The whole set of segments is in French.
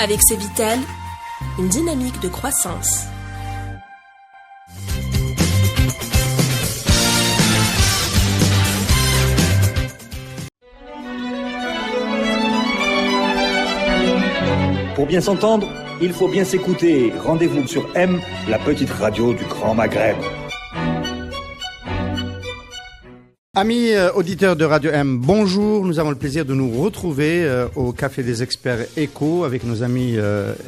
Avec Cevitel, une dynamique de croissance. Pour bien s'entendre, il faut bien s'écouter. Rendez-vous sur M, la petite radio du Grand Maghreb. Amis auditeurs de Radio M, bonjour. Nous avons le plaisir de nous retrouver au Café des Experts Éco avec nos amis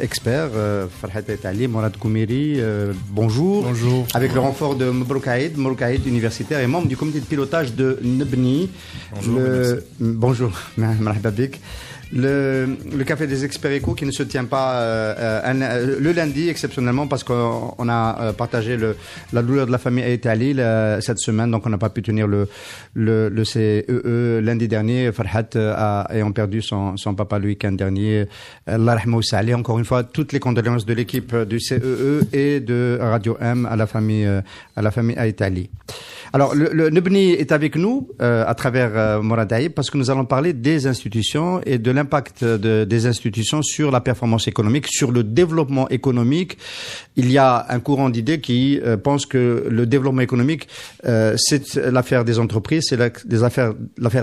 experts, Farhat Ali, Mourad Koumiri, bonjour. Bonjour. Avec le renfort de Mabrouk Aïd, universitaire et membre du comité de pilotage de Nebni. Bonjour, marhaba bik. Le Café des Experts Éco qui ne se tient pas le lundi exceptionnellement parce qu'on a partagé la douleur de la famille Aït Ali cette semaine, donc on n'a pas pu tenir le CEE lundi dernier. Farhat ayant perdu son papa le week-end dernier. Allah rahmou sa'ali. Encore une fois, toutes les condoléances de l'équipe du CEE et de Radio M à la famille Aït Ali. Alors, le Nebni est avec nous à travers Mourad Aïb parce que nous allons parler des institutions et de l'impact des institutions sur la performance économique, sur le développement économique. Il y a un courant d'idées qui pense que le développement économique, c'est l'affaire des entreprises, c'est l'affaire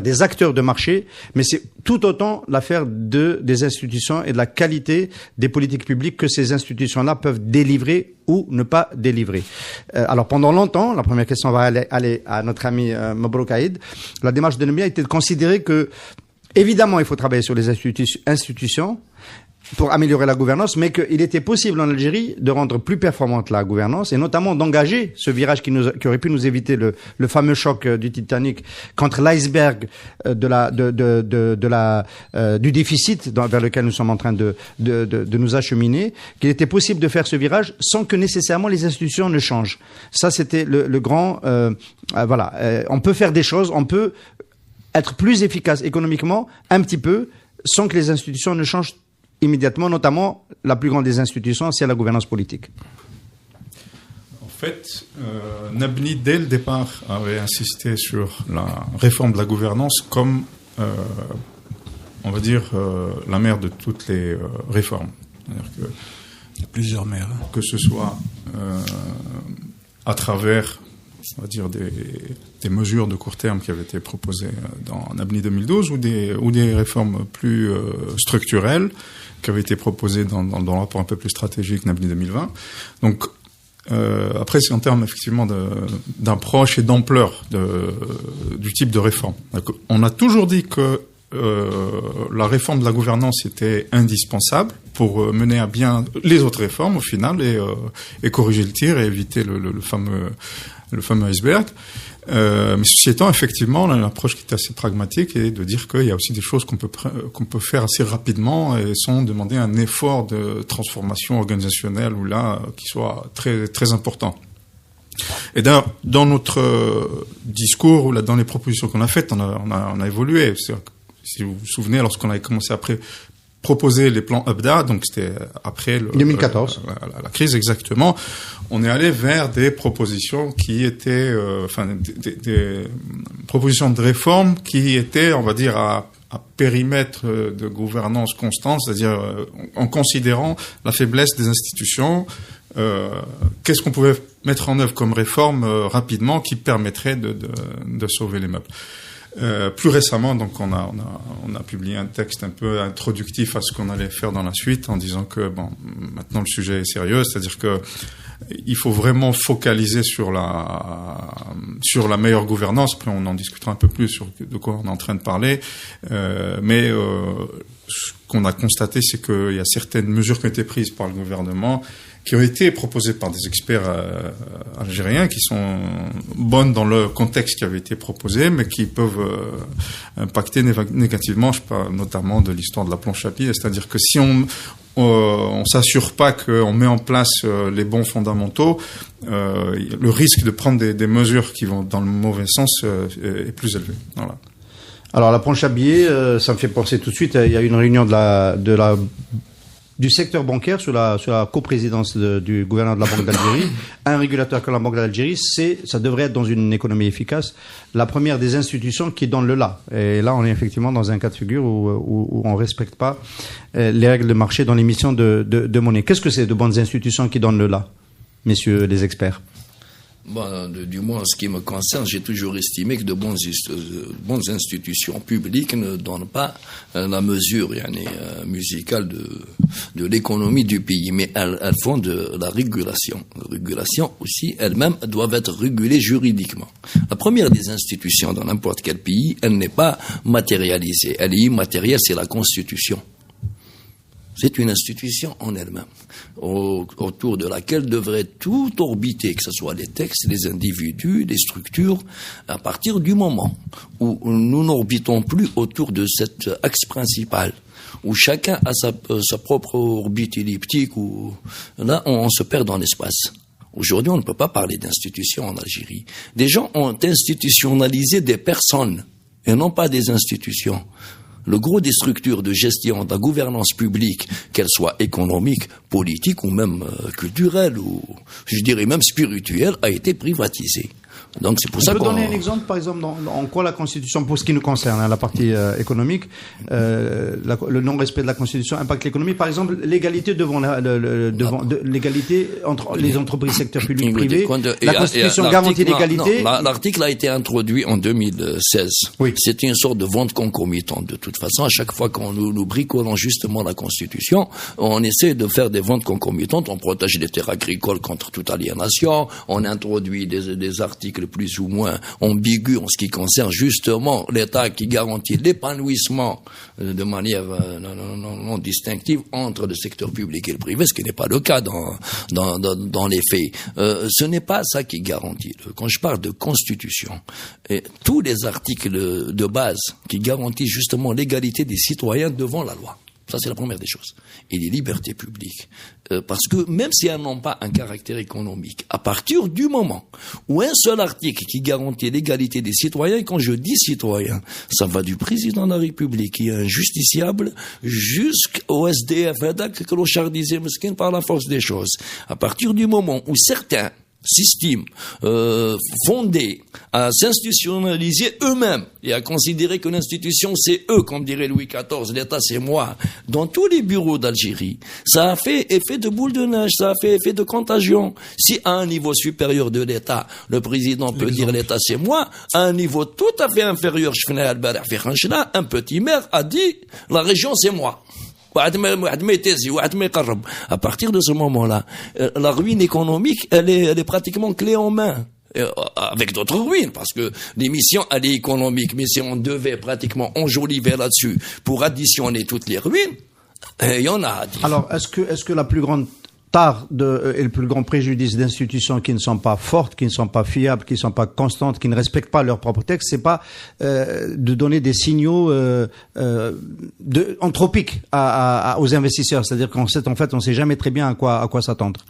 des acteurs de marché, mais c'est tout autant l'affaire des institutions et de la qualité des politiques publiques que ces institutions-là peuvent délivrer ou ne pas délivrer. Alors pendant longtemps, la première question va aller à notre ami Mabrouk Aïd, la démarche de Nebni a été de considérer que, évidemment, il faut travailler sur les institutions pour améliorer la gouvernance, mais qu'il était possible en Algérie de rendre plus performante la gouvernance et notamment d'engager ce virage qui aurait pu nous éviter le fameux choc du Titanic contre l'iceberg du déficit vers lequel nous sommes en train de nous acheminer, qu'il était possible de faire ce virage sans que nécessairement les institutions ne changent. Ça, c'était le grand, voilà. On peut faire des choses, on peut être plus efficace économiquement, un petit peu, sans que les institutions ne changent immédiatement, notamment la plus grande des institutions, c'est la gouvernance politique. En fait, Nebni, dès le départ, avait insisté sur la réforme de la gouvernance comme, on va dire, la mère de toutes les réformes. C'est-à-dire que, il y a plusieurs mères. Que ce soit à travers, on va dire, des mesures de court terme qui avaient été proposées dans Nebni 2012 ou des réformes plus structurelles qui avaient été proposées dans le rapport un peu plus stratégique Nebni 2020. Donc, après, c'est en termes effectivement d'approche et d'ampleur du type de réforme. On a toujours dit que la réforme de la gouvernance était indispensable pour mener à bien les autres réformes au final et corriger le tir et éviter le fameux iceberg. Mais ceci étant, effectivement, on a une approche qui est assez pragmatique et de dire qu'il y a aussi des choses qu'on peut faire assez rapidement et sans demander un effort de transformation organisationnelle ou là qui soit très très important. Et d'ailleurs, dans notre discours ou là dans les propositions qu'on a faites, on a évolué. Si vous vous souvenez, lorsqu'on avait commencé à proposer les plans UPDA, donc c'était après 2014. La crise exactement, on est allé vers des propositions qui étaient, des propositions de réforme qui étaient, on va dire, à périmètre de gouvernance constante, c'est-à-dire en considérant la faiblesse des institutions, qu'est-ce qu'on pouvait mettre en œuvre comme réforme rapidement qui permettrait de sauver les meubles. Plus récemment, donc, on a publié un texte un peu introductif à ce qu'on allait faire dans la suite, en disant que maintenant le sujet est sérieux, c'est-à-dire que il faut vraiment focaliser sur la meilleure gouvernance. Après, on en discutera un peu plus sur de quoi on est en train de parler, mais ce qu'on a constaté, c'est qu'il y a certaines mesures qui ont été prises par le gouvernement, qui ont été proposées par des experts algériens, qui sont bonnes dans le contexte qui avait été proposé, mais qui peuvent impacter négativement, je sais pas, notamment de l'histoire de la planche à billets. C'est-à-dire que si on s'assure pas qu'on met en place les bons fondamentaux, le risque de prendre des mesures qui vont dans le mauvais sens est plus élevé. Voilà. Alors la planche à billets, ça me fait penser tout de suite, il y a une réunion de la du secteur bancaire sous la coprésidence du gouverneur de la Banque d'Algérie, un régulateur comme la Banque d'Algérie, ça devrait être dans une économie efficace la première des institutions qui donne le là. Et là, on est effectivement dans un cas de figure où on respecte pas les règles de marché dans l'émission de monnaie. Qu'est-ce que c'est de bonnes institutions qui donnent le là, messieurs les experts? Bon, du moins, en ce qui me concerne, j'ai toujours estimé que de bonnes institutions publiques ne donnent pas la mesure musicale de l'économie du pays, mais elles font de la régulation. La régulation aussi, elles-mêmes, doivent être régulées juridiquement. La première des institutions dans n'importe quel pays, elle n'est pas matérialisée. Elle est immatérielle, c'est la Constitution. C'est une institution en elle-même, autour de laquelle devrait tout orbiter, que ce soit les textes, les individus, les structures, à partir du moment où nous n'orbitons plus autour de cet axe principal, où chacun a sa propre orbite elliptique, où là on se perd dans l'espace. Aujourd'hui, on ne peut pas parler d'institutions en Algérie. Des gens ont institutionnalisé des personnes, et non pas des institutions. Le gros des structures de gestion de la gouvernance publique, qu'elles soient économiques, politiques ou même culturelles, ou je dirais même spirituelles, a été privatisé. Donc c'est pour ça qu'on... On peut donner un exemple, par exemple, en quoi la Constitution, pour ce qui nous concerne, la partie économique, le non-respect de la Constitution impacte l'économie. Par exemple, l'égalité l'égalité entre les entreprises secteur public privé. La Constitution garantit l'égalité. L'article a été introduit en 2016. Oui. C'était une sorte de vente concomitante. De toute façon, à chaque fois qu'on nous bricolons justement la Constitution, on essaie de faire des ventes concomitantes. On protège les terres agricoles contre toute aliénation. On introduit des articles plus ou moins ambigu en ce qui concerne justement l'État qui garantit l'épanouissement de manière non distinctive entre le secteur public et le privé, ce qui n'est pas le cas dans les faits. Ce n'est pas ça qui garantit. Quand je parle de constitution, tous les articles de base qui garantissent justement l'égalité des citoyens devant la loi. Ça, c'est la première des choses. Et les libertés publiques. Parce que même si elles n'ont pas un caractère économique, à partir du moment où un seul article qui garantit l'égalité des citoyens, et quand je dis citoyens, ça va du président de la République, qui est un justiciable, jusqu'au SDF, que l'on chardisait mesquin par la force des choses. À partir du moment où certains s'estiment fondés à s'institutionnaliser eux-mêmes et à considérer que l'institution c'est eux, comme dirait Louis XIV, l'État c'est moi, dans tous les bureaux d'Algérie, ça a fait effet de boule de neige, ça a fait effet de contagion. Si à un niveau supérieur de l'État, le président peut dire l'État c'est moi, à un niveau tout à fait inférieur, un petit maire a dit la région c'est moi. À partir de ce moment-là, la ruine économique, elle est pratiquement clé en main. Avec d'autres ruines, parce que l'émission, elle est économique, mais si on devait pratiquement enjoliver là-dessus pour additionner toutes les ruines, il y en a à dire. Alors, est-ce que la plus grande tare et le plus grand préjudice d'institutions qui ne sont pas fortes, qui ne sont pas fiables, qui ne sont pas constantes, qui ne respectent pas leurs propres textes, c'est pas de donner des signaux anthropiques aux investisseurs, c'est-à-dire qu'en fait on sait jamais très bien à quoi s'attendre.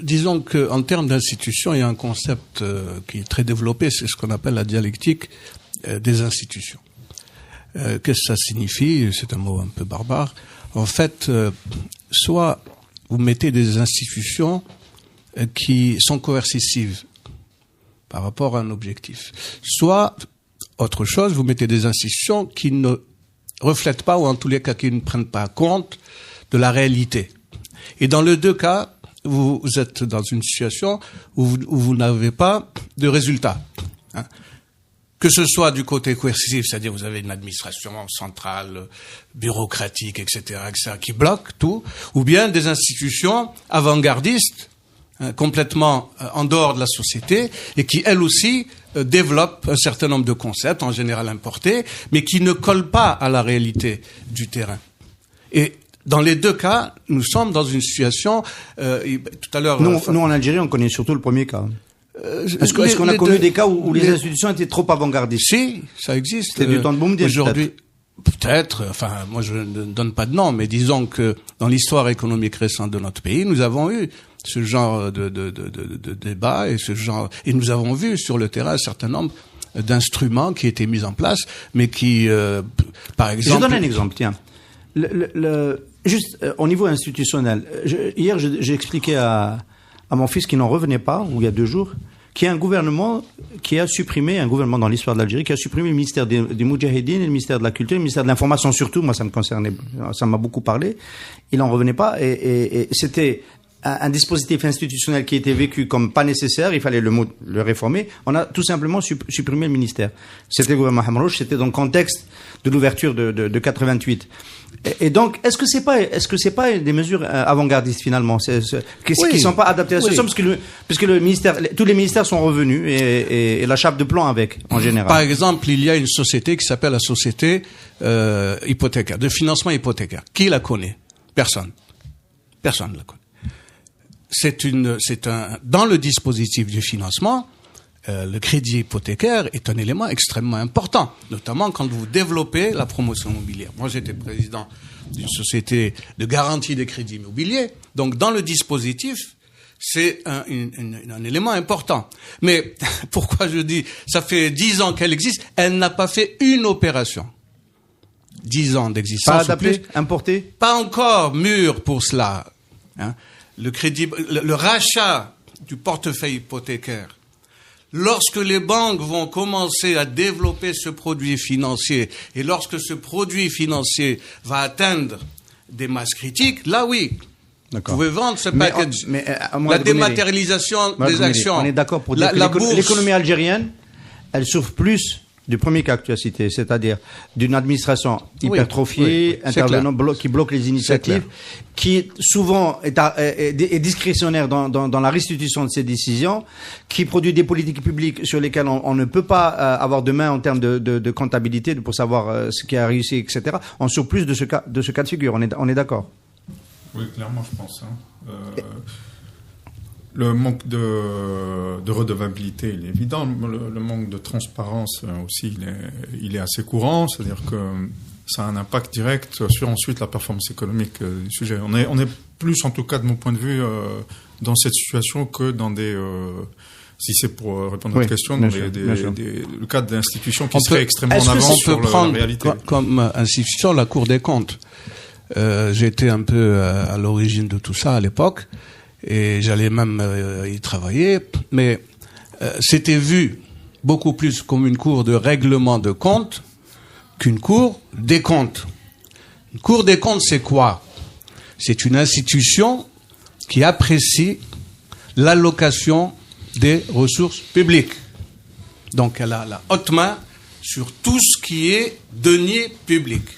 Disons qu'en termes d'institutions, il y a un concept qui est très développé, c'est ce qu'on appelle la dialectique des institutions. Qu'est-ce que ça signifie? C'est un mot un peu barbare. En fait, soit vous mettez des institutions qui sont coercitives par rapport à un objectif, soit, autre chose, vous mettez des institutions qui ne reflètent pas, ou en tous les cas qui ne prennent pas compte de la réalité. Et dans les deux cas, vous êtes dans une situation où vous n'avez pas de résultat. Que ce soit du côté coercitif, c'est-à-dire vous avez une administration centrale, bureaucratique, etc., qui bloque tout, ou bien des institutions avant-gardistes, complètement en dehors de la société, et qui, elles aussi, développent un certain nombre de concepts, en général importés, mais qui ne collent pas à la réalité du terrain. Et dans les deux cas, nous sommes dans une situation... tout à l'heure... Nous, en Algérie, on connaît surtout le premier cas. Est-ce qu'on a connu des cas où les institutions étaient trop avant-gardistes? Si, ça existe. C'était du temps de Boumediene. Aujourd'hui, peut-être, enfin, moi je ne donne pas de nom, mais disons que dans l'histoire économique récente de notre pays, nous avons eu ce genre de débat et ce genre, et nous avons vu sur le terrain un certain nombre d'instruments qui étaient mis en place, mais qui, par exemple... Je donne un exemple, tiens. Juste au niveau institutionnel, hier j'ai expliqué à mon fils qui n'en revenait pas, ou il y a 2 jours, qu'il y a un gouvernement dans l'histoire de l'Algérie, qui a supprimé le ministère des Moudjahidines, le ministère de la Culture, le ministère de l'Information surtout. Moi, ça m'a beaucoup parlé. Il n'en revenait pas, et c'était un dispositif institutionnel qui était vécu comme pas nécessaire, il fallait le réformer. On a tout simplement supprimé le ministère. C'était le gouvernement Hamrouche, c'était dans le contexte de l'ouverture de 88. Et donc, est-ce que c'est pas des mesures avant-gardistes finalement, qui sont pas adaptées à ce sens, puisque le ministère, tous les ministères sont revenus et la chape de plomb avec, en général. Par exemple, il y a une société qui s'appelle la société hypothécaire, de financement hypothécaire. Qui la connaît? Personne la connaît. Dans le dispositif du financement, le crédit hypothécaire est un élément extrêmement important, notamment quand vous développez la promotion immobilière. Moi, j'étais président d'une société de garantie des crédits immobiliers, donc dans le dispositif, c'est un élément important. Mais pourquoi je dis, ça fait 10 ans qu'elle existe, elle n'a pas fait une opération. 10 ans d'existence. Pas adapté, importé? Pas encore mûr pour cela. Hein. Le rachat du portefeuille hypothécaire, lorsque les banques vont commencer à développer ce produit financier et lorsque ce produit financier va atteindre des masses critiques, là oui, vous pouvez vendre ce package. La dématérialisation des actions. On est d'accord pour dire que l'économie algérienne, elle souffre plus du premier cas que tu as cité, c'est-à-dire d'une administration hypertrophiée, intervenant, qui bloque les initiatives, qui souvent est discrétionnaire dans la restitution de ses décisions, qui produit des politiques publiques sur lesquelles on ne peut pas avoir de main en termes de comptabilité pour savoir ce qui a réussi, etc. On souffre plus de ce cas de figure. On est d'accord. Oui, clairement, je pense. Le manque de redevabilité, il est évident. Le manque de transparence aussi, il est assez courant. C'est-à-dire que ça a un impact direct sur ensuite la performance économique du sujet. On est plus, en tout cas de mon point de vue, dans cette situation que dans des... si c'est pour répondre à votre question, dans le cadre d'institutions qui seraient extrêmement en avance sur la réalité. Comme institution, la Cour des comptes. J'étais un peu à l'origine de tout ça à l'époque. Et j'allais même y travailler, mais c'était vu beaucoup plus comme une cour de règlement de comptes qu'une cour des comptes. Une cour des comptes, c'est quoi? C'est une institution qui apprécie l'allocation des ressources publiques. Donc elle a la haute main sur tout ce qui est deniers publics.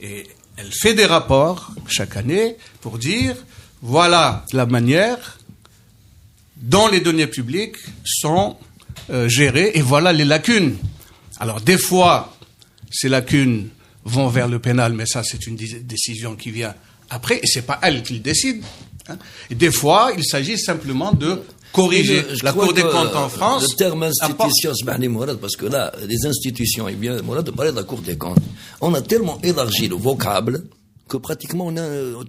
Et elle fait des rapports chaque année pour dire... Voilà la manière dont les données publiques sont gérées et voilà les lacunes. Alors des fois, ces lacunes vont vers le pénal, mais ça c'est une décision qui vient après et c'est pas elle qui le décide. Hein. Et des fois, il s'agit simplement de corriger. La Cour des comptes en France... Le terme institution, parce que là, les institutions, et bien, Mourad de parler de la Cour des comptes, on a tellement élargi le vocable que pratiquement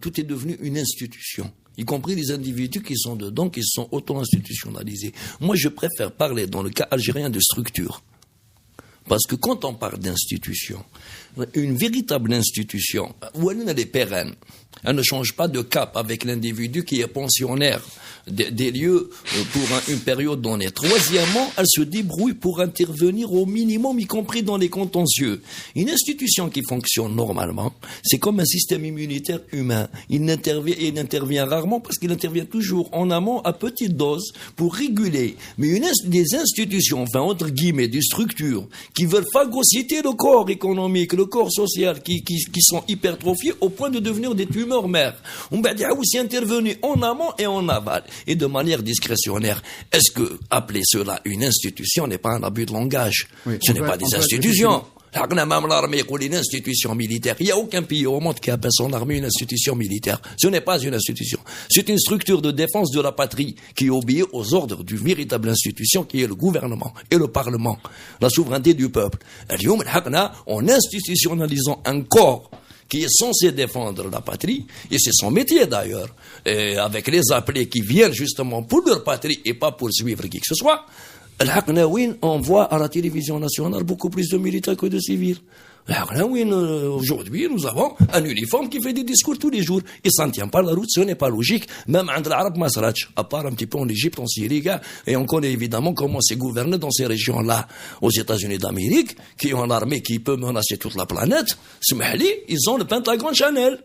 tout est devenu une institution, y compris les individus qui sont dedans, qui sont auto-institutionnalisés. Moi, je préfère parler, dans le cas algérien, de structure. Parce que quand on parle d'institution, une véritable institution, où elle est pérenne, elle ne change pas de cap avec l'individu qui est pensionnaire des lieux pour une période donnée. Troisièmement, elle se débrouille pour intervenir au minimum, y compris dans les contentieux. Une institution qui fonctionne normalement, c'est comme un système immunitaire humain. Il intervient rarement parce qu'il intervient toujours en amont à petite dose pour réguler. Mais des institutions, enfin entre guillemets, des structures qui veulent phagocyter le corps économique, le corps social, qui sont hypertrophiés au point de devenir des tumeurs mères. On va dire aussi intervenir en amont et en aval. Et de manière discrétionnaire. Est-ce que appeler cela une institution n'est pas un abus de langage? Ce n'est pas des institutions. Même l'armée ou une institution militaire. Il n'y a aucun pays au monde qui appelle son armée une institution militaire. Ce n'est pas une institution. C'est une structure de défense de la patrie qui obéit aux ordres d'une véritable institution qui est le gouvernement et le parlement. La souveraineté du peuple. En institutionnalisant un corps qui est censé défendre la patrie, et c'est son métier d'ailleurs, et avec les appelés qui viennent justement pour leur patrie et pas pour suivre qui que ce soit, On voit à la télévision nationale beaucoup plus de militaires que de civils. Aujourd'hui, nous avons un uniforme qui fait des discours tous les jours. Il s'en tient pas la route, ce n'est pas logique. Même entre l'Arabe Masrach, à part un petit peu en Égypte, en Syrie, et on connaît évidemment comment c'est gouverné dans ces régions-là. Aux États-Unis d'Amérique, qui ont l'armée qui peut menacer toute la planète, ils ont le Pentagon Channel.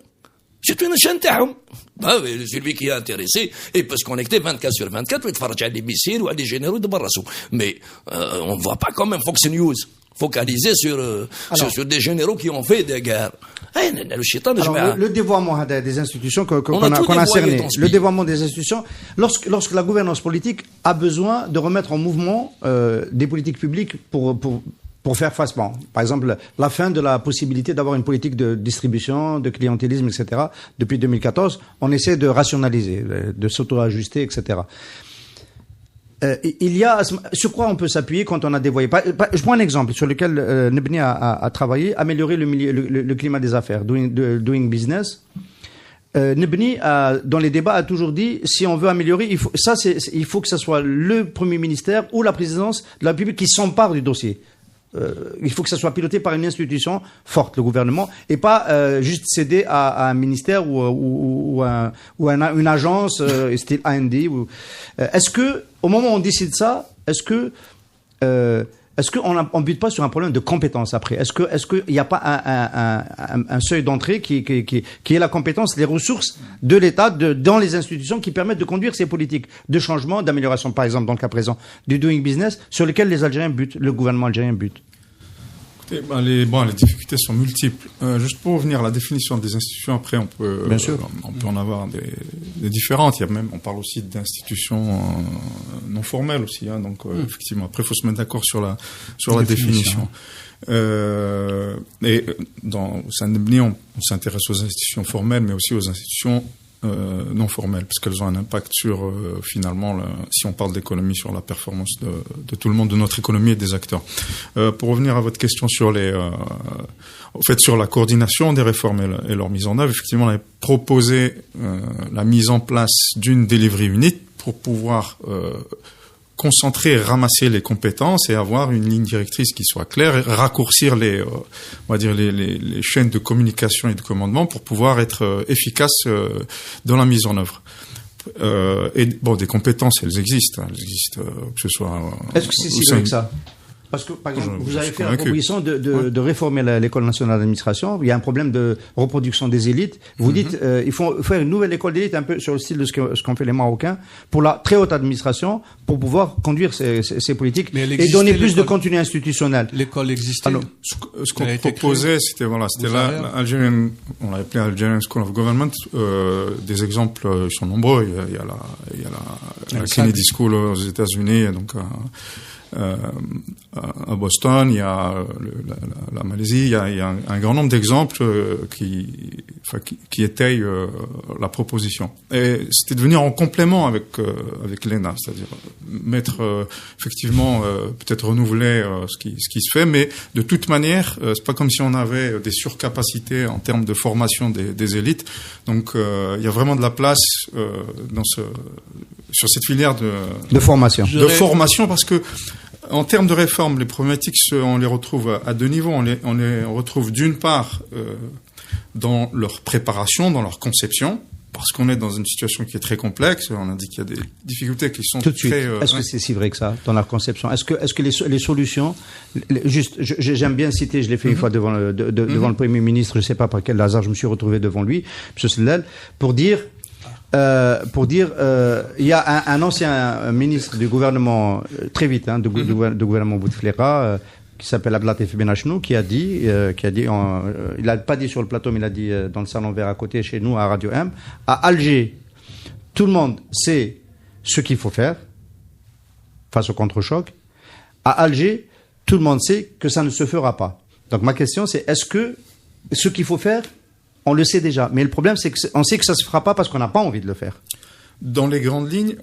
C'est une chaîne tahoum. Celui qui est intéressé, il peut se connecter 24 sur 24, il faire des missiles ou à des généraux de Barrassou. Mais on ne voit pas comme un Fox News focalisé sur des généraux qui ont fait des guerres. Le dévoiement des institutions qu'on a cerné, le dévoiement des institutions, lorsque la gouvernance politique a besoin de remettre en mouvement des politiques publiques pour faire face, par exemple, la fin de la possibilité d'avoir une politique de distribution, de clientélisme, etc. Depuis 2014, on essaie de rationaliser, de s'auto-ajuster, etc. Il y a sur quoi on peut s'appuyer quand on a dévoyé. Je prends un exemple sur lequel Nebni a travaillé, améliorer le climat des affaires, doing business. Nebni, dans les débats, a toujours dit, si on veut améliorer, il faut que ce soit le Premier ministère ou la présidence de la République qui s'empare du dossier. Il faut que ça soit piloté par une institution forte, le gouvernement, et pas juste céder à un ministère ou une agence style AND. Est-ce que, au moment où on décide ça, est-ce qu'on bute pas sur un problème de compétence après? Est-ce qu'il n'y a pas un seuil d'entrée qui est la compétence, les ressources de l'État dans les institutions qui permettent de conduire ces politiques de changement, d'amélioration, par exemple, dans le cas présent, du doing business, sur lesquels les Algériens butent, le gouvernement algérien bute? Écoutez, les difficultés sont multiples. Juste pour revenir à la définition des institutions, après on peut en avoir des différentes. On parle aussi d'institutions non formelles aussi. Donc effectivement, après il faut se mettre d'accord sur la définition. Et au sein de Nebni, on s'intéresse aux institutions formelles, mais aussi aux institutions non formelles, parce qu'elles ont un impact sur, finalement, si on parle d'économie, sur la performance de tout le monde, de notre économie et des acteurs. Pour revenir à votre question sur sur la coordination des réformes et leur mise en œuvre, effectivement, on avait proposé la mise en place d'une delivery unit pour pouvoir concentrer et ramasser les compétences et avoir une ligne directrice qui soit claire et raccourcir les chaînes de communication et de commandement pour pouvoir être efficace dans la mise en œuvre. Des compétences, elles existent, que ce soit. Est-ce que c'est si vrai que ça? Parce que, par exemple, vous avez fait la proposition de réformer l'École nationale d'administration. Il y a un problème de reproduction des élites. Vous dites, il faut faire une nouvelle école d'élite, un peu sur le style de ce qu'ont fait les Marocains, pour la très haute administration, pour pouvoir conduire ces politiques et donner plus de contenu institutionnel. L'école existait. Alors, ce qu'on proposait, c'était on l'a appelé Algerian School of Government. Des exemples, ils sont nombreux. Il y a la Kennedy School aux États-Unis, donc à Boston, il y a la Malaisie, il y a un grand nombre d'exemples qui étayent la proposition. Et c'était de venir en complément avec l'ENA, c'est-à-dire mettre effectivement peut-être renouveler ce qui se fait, mais de toute manière, c'est pas comme si on avait des surcapacités en termes de formation des élites. Donc il y a vraiment de la place sur cette filière de formation. De formation, parce que en termes de réforme, les problématiques, on les retrouve à deux niveaux. On les retrouve d'une part dans leur préparation, dans leur conception, parce qu'on est dans une situation qui est très complexe. On a dit qu'il y a des difficultés qui sont tout de suite. Est-ce que c'est si vrai que ça, dans leur conception? Est-ce que les solutions, j'aime bien citer, je l'ai fait une fois devant le Premier ministre, je sais pas par quel hasard je me suis retrouvé devant lui, M. Sellel, pour dire, il y a un ancien ministre du gouvernement, très vite, du gouvernement Bouteflika, qui s'appelle Abdelatif Benachnou, qui a dit, il l'a pas dit sur le plateau, mais il a dit dans le salon vert à côté, chez nous, à Radio M, à Alger, tout le monde sait ce qu'il faut faire face au contre-choc. À Alger, tout le monde sait que ça ne se fera pas. Donc ma question, c'est, est-ce que ce qu'il faut faire, on le sait déjà, mais le problème, c'est qu'on sait que ça se fera pas parce qu'on n'a pas envie de le faire. Dans les grandes lignes,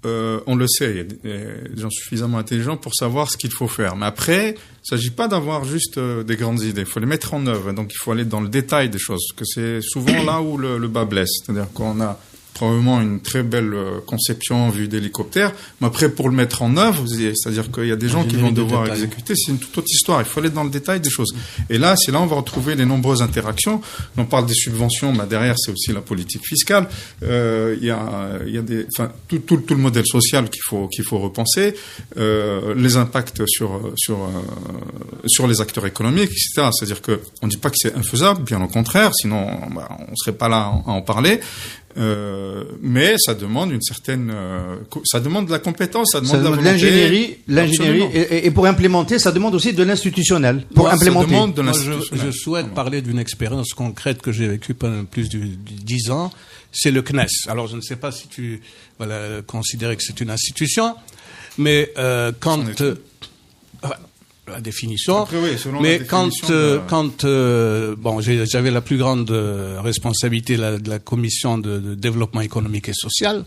on le sait, il y a des gens suffisamment intelligents pour savoir ce qu'il faut faire. Mais après, il ne s'agit pas d'avoir juste des grandes idées, il faut les mettre en œuvre. Donc il faut aller dans le détail des choses, parce que c'est souvent là où le bas blesse. C'est-à-dire qu'on a probablement une très belle conception vue d'hélicoptère, mais après pour le mettre en œuvre, c'est-à-dire qu'il y a des gens qui vont devoir exécuter, c'est une toute autre histoire, il faut aller dans le détail des choses. Et là, c'est là où on va retrouver les nombreuses interactions. On parle des subventions, mais derrière c'est aussi la politique fiscale. Il y a des, enfin tout le modèle social qu'il faut repenser, les impacts sur les acteurs économiques, etc. C'est-à-dire que on dit pas que c'est infaisable, bien au contraire, sinon on serait pas là à en parler. Mais ça demande une certaine, ça demande de la compétence, ça demande de la volonté, l'ingénierie, et pour implémenter, ça demande aussi de l'institutionnel. Pour implémenter. Moi, je souhaite parler d'une expérience concrète que j'ai vécue pendant plus de 10 ans. C'est le CNES. Alors, je ne sais pas si tu vas considérer que c'est une institution, mais quand la définition. Après, oui, mais bon, j'avais la plus grande responsabilité de la commission de développement économique et social.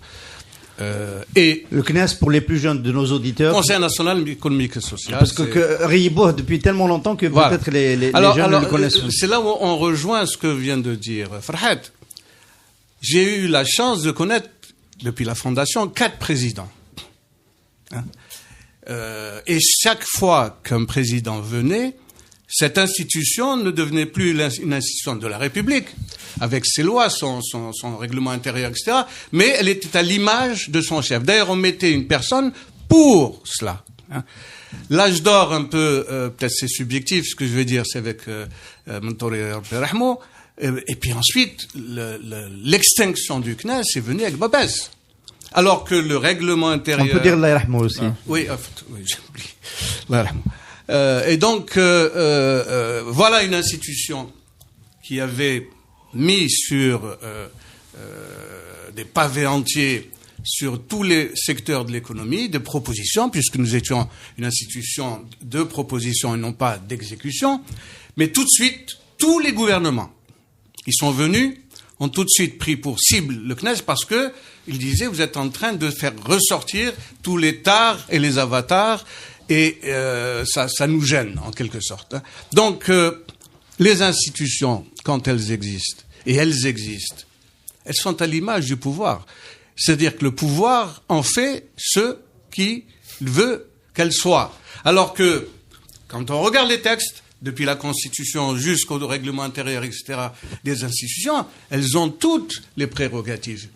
Et le CNES, pour les plus jeunes de nos auditeurs. Conseil national économique et social. Parce que Ribo, depuis tellement longtemps que peut-être les jeunes ne le connaissent pas. C'est là où on rejoint ce que vient de dire Farhat. J'ai eu la chance de connaître, depuis la fondation, 4 présidents. Et chaque fois qu'un président venait, cette institution ne devenait plus une institution de la République, avec ses lois, son règlement intérieur, etc., mais elle était à l'image de son chef. D'ailleurs, on mettait une personne pour cela. L'âge d'or, un peu, peut-être c'est subjectif, ce que je veux dire, c'est avec Mentori Rahmo, et puis ensuite, l'extinction du CNES est venue avec Babès. Alors que le règlement intérieur... On peut dire l'Aïrahmo aussi. Oui, j'ai oublié. L'Aïrahmo. Et donc, voilà une institution qui avait mis sur des pavés entiers sur tous les secteurs de l'économie des propositions, puisque nous étions une institution de propositions et non pas d'exécution. Mais tout de suite, tous les gouvernements qui sont venus ont tout de suite pris pour cible le CNES parce que ils disaient vous êtes en train de faire ressortir tous les tares et les avatars et ça nous gêne en quelque sorte. Donc les institutions, quand elles existent, et elles existent, elles sont à l'image du pouvoir. C'est-à-dire que le pouvoir en fait ce qu'il veut qu'elle soit. Alors que quand on regarde les textes, depuis la Constitution jusqu'au règlement intérieur, etc., des institutions, elles ont toutes les prérogatives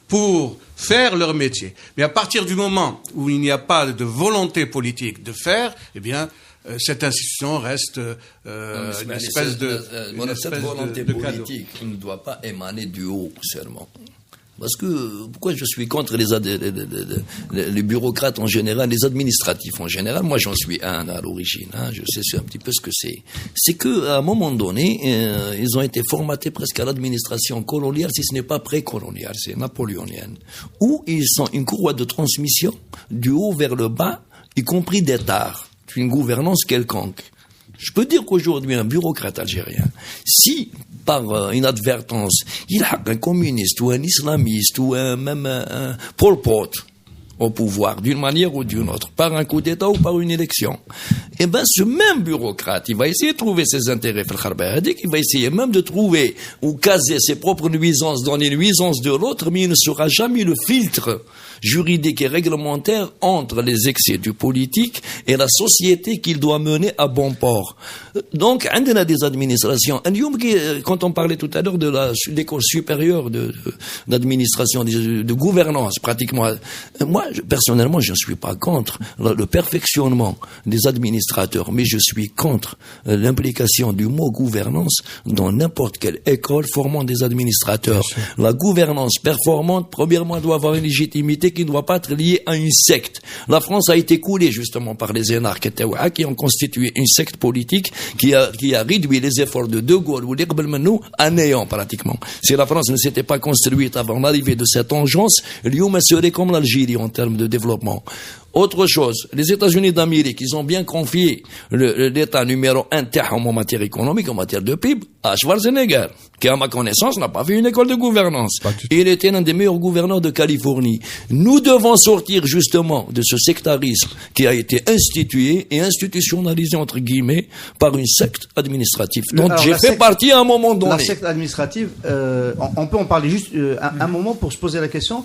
pour faire leur métier. Mais à partir du moment où il n'y a pas de volonté politique de faire, eh bien, cette institution reste une espèce de... Cette volonté politique ne doit pas émaner du haut seulement. Parce que, pourquoi je suis contre les bureaucrates en général, les administratifs en général, moi j'en suis un à l'origine, je sais un petit peu ce que c'est. C'est que, à un moment donné, ils ont été formatés presque à l'administration coloniale, si ce n'est pas précoloniale, c'est napoléonienne, où ils sont une courroie de transmission du haut vers le bas, y compris des tares, une gouvernance quelconque. Je peux dire qu'aujourd'hui, un bureaucrate algérien, si, par inadvertance, il a un communiste ou un islamiste ou même un Pol Pot au pouvoir, d'une manière ou d'une autre, par un coup d'État ou par une élection, eh ben, ce même bureaucrate, il va essayer de trouver ses intérêts, il va essayer même de trouver ou caser ses propres nuisances dans les nuisances de l'autre, mais il ne sera jamais le filtre juridique et réglementaire entre les excès du politique et la société qu'il doit mener à bon port. Donc, on a des administrations. Quand on parlait tout à l'heure de l'école supérieure d'administration, de gouvernance, pratiquement, moi, personnellement, je ne suis pas contre le perfectionnement des administrateurs, mais je suis contre l'implication du mot gouvernance dans n'importe quelle école formant des administrateurs. La gouvernance performante, premièrement, doit avoir une légitimité qui ne doit pas être liée à une secte. La France a été coulée justement par les énarques qui ont constitué une secte politique qui a réduit les efforts de Gaulle ou l'Iqbal Menou à néant pratiquement. Si la France ne s'était pas construite avant l'arrivée de cette engeance, l'Youm serait comme l'Algérie en termes de développement. Autre chose, les États-Unis d'Amérique, ils ont bien confié l'État numéro 1 en matière économique, en matière de PIB, à Schwarzenegger, qui, à ma connaissance, n'a pas fait une école de gouvernance. Il était l'un des meilleurs gouverneurs de Californie. Nous devons sortir justement de ce sectarisme qui a été institué et institutionnalisé, entre guillemets, par une secte administrative. Donc j'ai fait partie à un moment donné. La secte administrative, on peut en parler juste un moment pour se poser la question.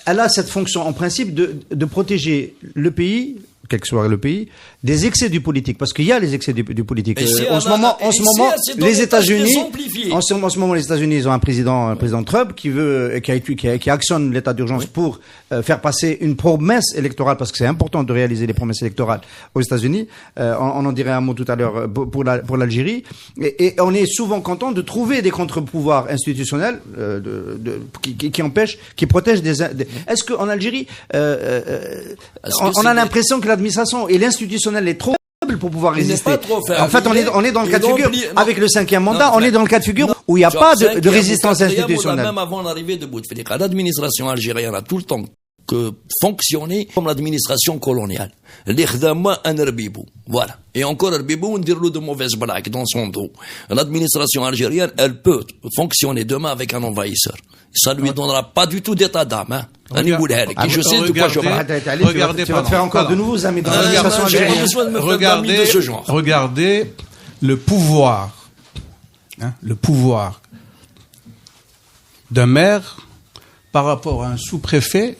Elle a cette fonction, en principe, de protéger le pays, quel que soit le pays, des excès du politique, parce qu'il y a les excès du politique. En ce moment, les États-Unis, en ce moment, les États-Unis, ils ont un président Trump qui actionne l'état d'urgence pour faire passer une promesse électorale, parce que c'est important de réaliser les promesses électorales aux États-Unis. On en dirait un mot tout à l'heure pour l'Algérie, et on est souvent content de trouver des contre-pouvoirs institutionnels qui empêchent, qui protègent Est-ce qu'en Algérie, on a l'impression que l'administration et l'institutionnel est trop faible pour pouvoir résister? En fait, on est dans le cas de figure, avec le 5e mandat, on est dans le cas de figure où il n'y a pas de résistance institutionnelle. Même avant l'arrivée de Bouteflika, l'administration algérienne a tout le temps fonctionné comme l'administration coloniale. Voilà. Et encore, on dit de mauvaises blagues dans son dos. L'administration algérienne, elle peut fonctionner demain avec un envahisseur. Ça ne lui donnera pas du tout d'état d'âme. Hein. Je sais de quoi je parle. Regardez, tu vas te faire encore de nouveaux amis dans l'administration algérienne. Regardez le pouvoir. Le pouvoir d'un maire par rapport à un sous-préfet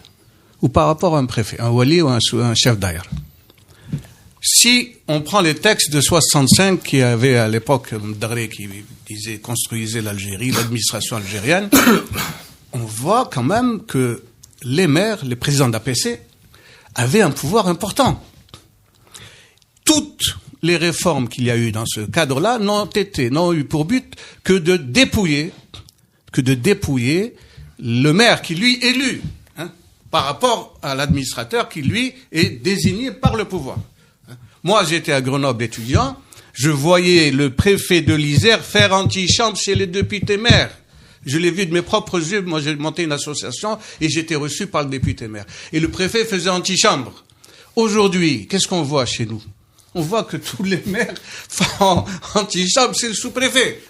ou par rapport à un préfet, un wali ou un chef d'air. Si on prend les textes de 65 qui avait à l'époque Mdaré qui disait construisait l'Algérie, l'administration algérienne, on voit quand même que les maires, les présidents d'APC avaient un pouvoir important. Toutes les réformes qu'il y a eu dans ce cadre-là n'ont eu pour but que de dépouiller le maire qui lui est élu, par rapport à l'administrateur qui lui est désigné par le pouvoir. Moi, j'étais à Grenoble étudiant, je voyais le préfet de l'Isère faire antichambre chez les députés maires. Je l'ai vu de mes propres yeux, moi j'ai monté une association et j'étais reçu par le député maire. Et le préfet faisait antichambre. Aujourd'hui, qu'est-ce qu'on voit chez nous? On voit que tous les maires font antichambre, c'est le sous-préfet.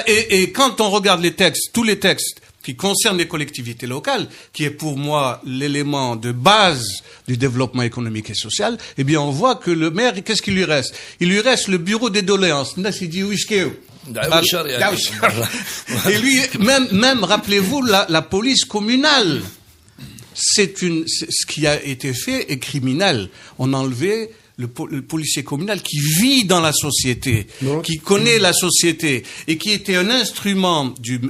Et quand on regarde les textes, tous les textes qui concernent les collectivités locales, qui est pour moi l'élément de base du développement économique et social, eh bien on voit que le maire, qu'est-ce qu'il lui reste? Il lui reste le bureau des doléances. Et lui, même rappelez-vous, la police communale, ce qui a été fait est criminel. On a enlevé le policier communal qui vit dans la société, qui connaît la société, et qui était un instrument du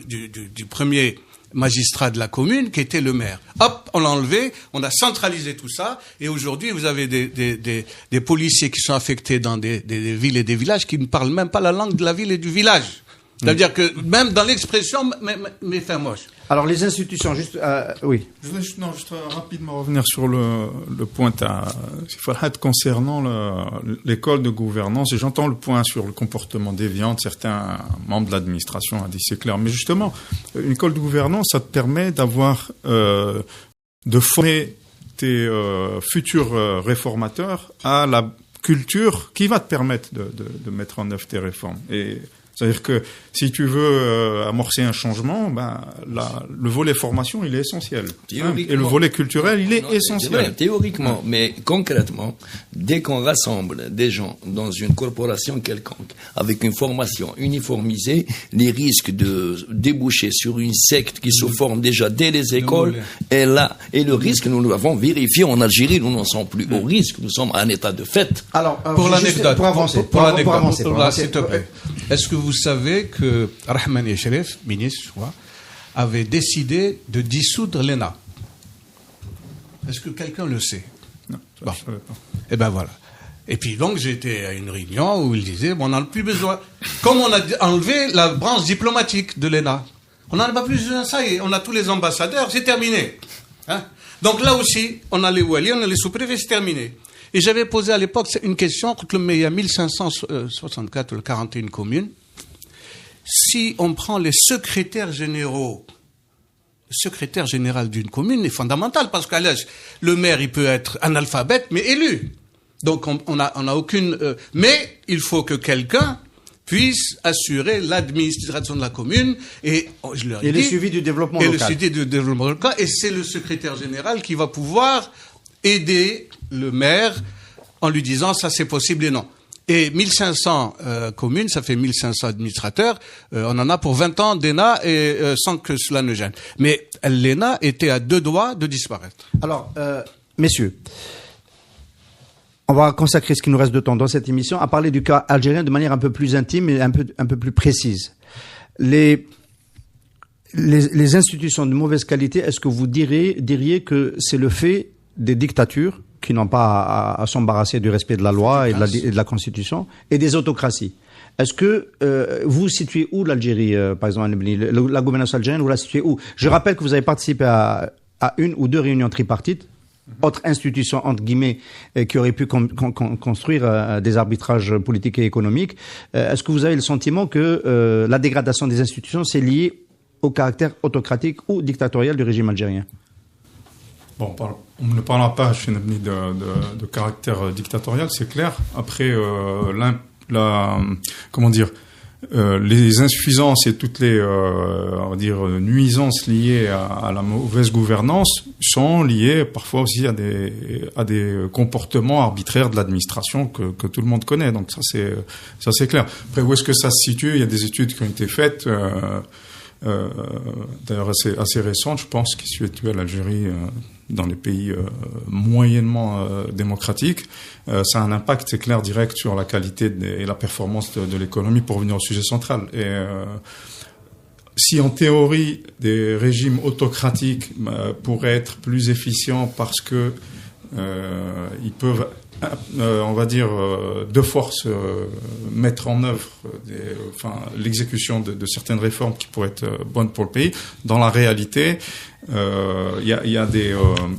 premier magistrat de la commune, qui était le maire. Hop, on l'a enlevé, on a centralisé tout ça, et aujourd'hui, vous avez des policiers qui sont affectés dans des villes et des villages qui ne parlent même pas la langue de la ville et du village. C'est-à-dire que même dans l'expression, mais fait moche. Alors les institutions, juste, oui. Je voulais juste rapidement revenir sur le point concernant l'école de gouvernance. Et j'entends le point sur le comportement déviant de certains membres de l'administration, a dit c'est clair. Mais justement, une école de gouvernance, ça te permet d'avoir, de former tes futurs réformateurs à la culture qui va te permettre de mettre en œuvre tes réformes. Et c'est-à-dire que si tu veux amorcer un changement, le volet formation, il est essentiel. Et le volet culturel, il est essentiel. Théoriquement, mais concrètement, dès qu'on rassemble des gens dans une corporation quelconque, avec une formation uniformisée, les risques de déboucher sur une secte qui se forme déjà dès les écoles est là. Et le risque, nous l'avons vérifié en Algérie, nous n'en sommes plus au risque, nous sommes à un état de fait. Alors, pour l'anecdote, s'il te plaît. Est-ce que vous savez que Rahman Echelef, ministre, je crois, avait décidé de dissoudre l'ENA? Est-ce que quelqu'un le sait? Non. Bon. Eh ben voilà. Et puis donc j'étais à une réunion où il disait bon, on n'en a plus besoin. Comme on a enlevé la branche diplomatique de l'ENA, on n'en a pas plus besoin. Ça y est, on a tous les ambassadeurs, c'est terminé. Donc là aussi, on a les wali, on a les sous-préfets, c'est terminé. Et j'avais posé à l'époque une question, il y a 1564 ou 41 communes. Si on prend les secrétaires généraux secrétaire général d'une commune est fondamental parce qu'à l'âge, le maire, il peut être analphabète, mais élu. Donc, on a aucune, mais il faut que quelqu'un puisse assurer l'administration de la commune et je leur ai dit, le suivi du développement local. Et le suivi du développement local. Et c'est le secrétaire général qui va pouvoir aider le maire en lui disant ça c'est possible et non. Et 1500 communes, ça fait 1500 administrateurs. On en a pour 20 ans d'ENA et sans que cela ne gêne. Mais l'ENA était à 2 doigts de disparaître. Alors, messieurs, on va consacrer ce qui nous reste de temps dans cette émission à parler du cas algérien de manière un peu plus intime et un peu plus précise. Les institutions de mauvaise qualité, est-ce que vous diriez que c'est le fait des dictatures qui n'ont pas à s'embarrasser du respect de la loi et de la Constitution, et des autocraties? Est-ce que vous situez où l'Algérie, par exemple, la gouvernance algérienne, vous la situez où? Je rappelle que vous avez participé à 1 ou 2 réunions tripartites, autre institution, entre guillemets, qui aurait pu construire des arbitrages politiques et économiques. Est-ce que vous avez le sentiment que la dégradation des institutions, c'est lié au caractère autocratique ou dictatorial du régime algérien? Bon, on ne parlera pas chez Nebni de caractère dictatorial, c'est clair. Après, comment dire, les insuffisances et toutes les, on va dire, nuisances liées à la mauvaise gouvernance sont liées parfois aussi à des comportements arbitraires de l'administration que tout le monde connaît. Donc ça c'est clair. Après, où est-ce que ça se situe? Il y a des études qui ont été faites. D'ailleurs assez récente, je pense, qui situe l'Algérie dans les pays moyennement démocratiques. Ça a un impact, c'est clair, direct sur la qualité et la performance de l'économie, pour revenir au sujet central. Et si en théorie des régimes autocratiques pourraient être plus efficients parce que ils peuvent on va dire de force mettre en œuvre l'exécution de certaines réformes qui pourraient être bonnes pour le pays. Dans la réalité, il y a des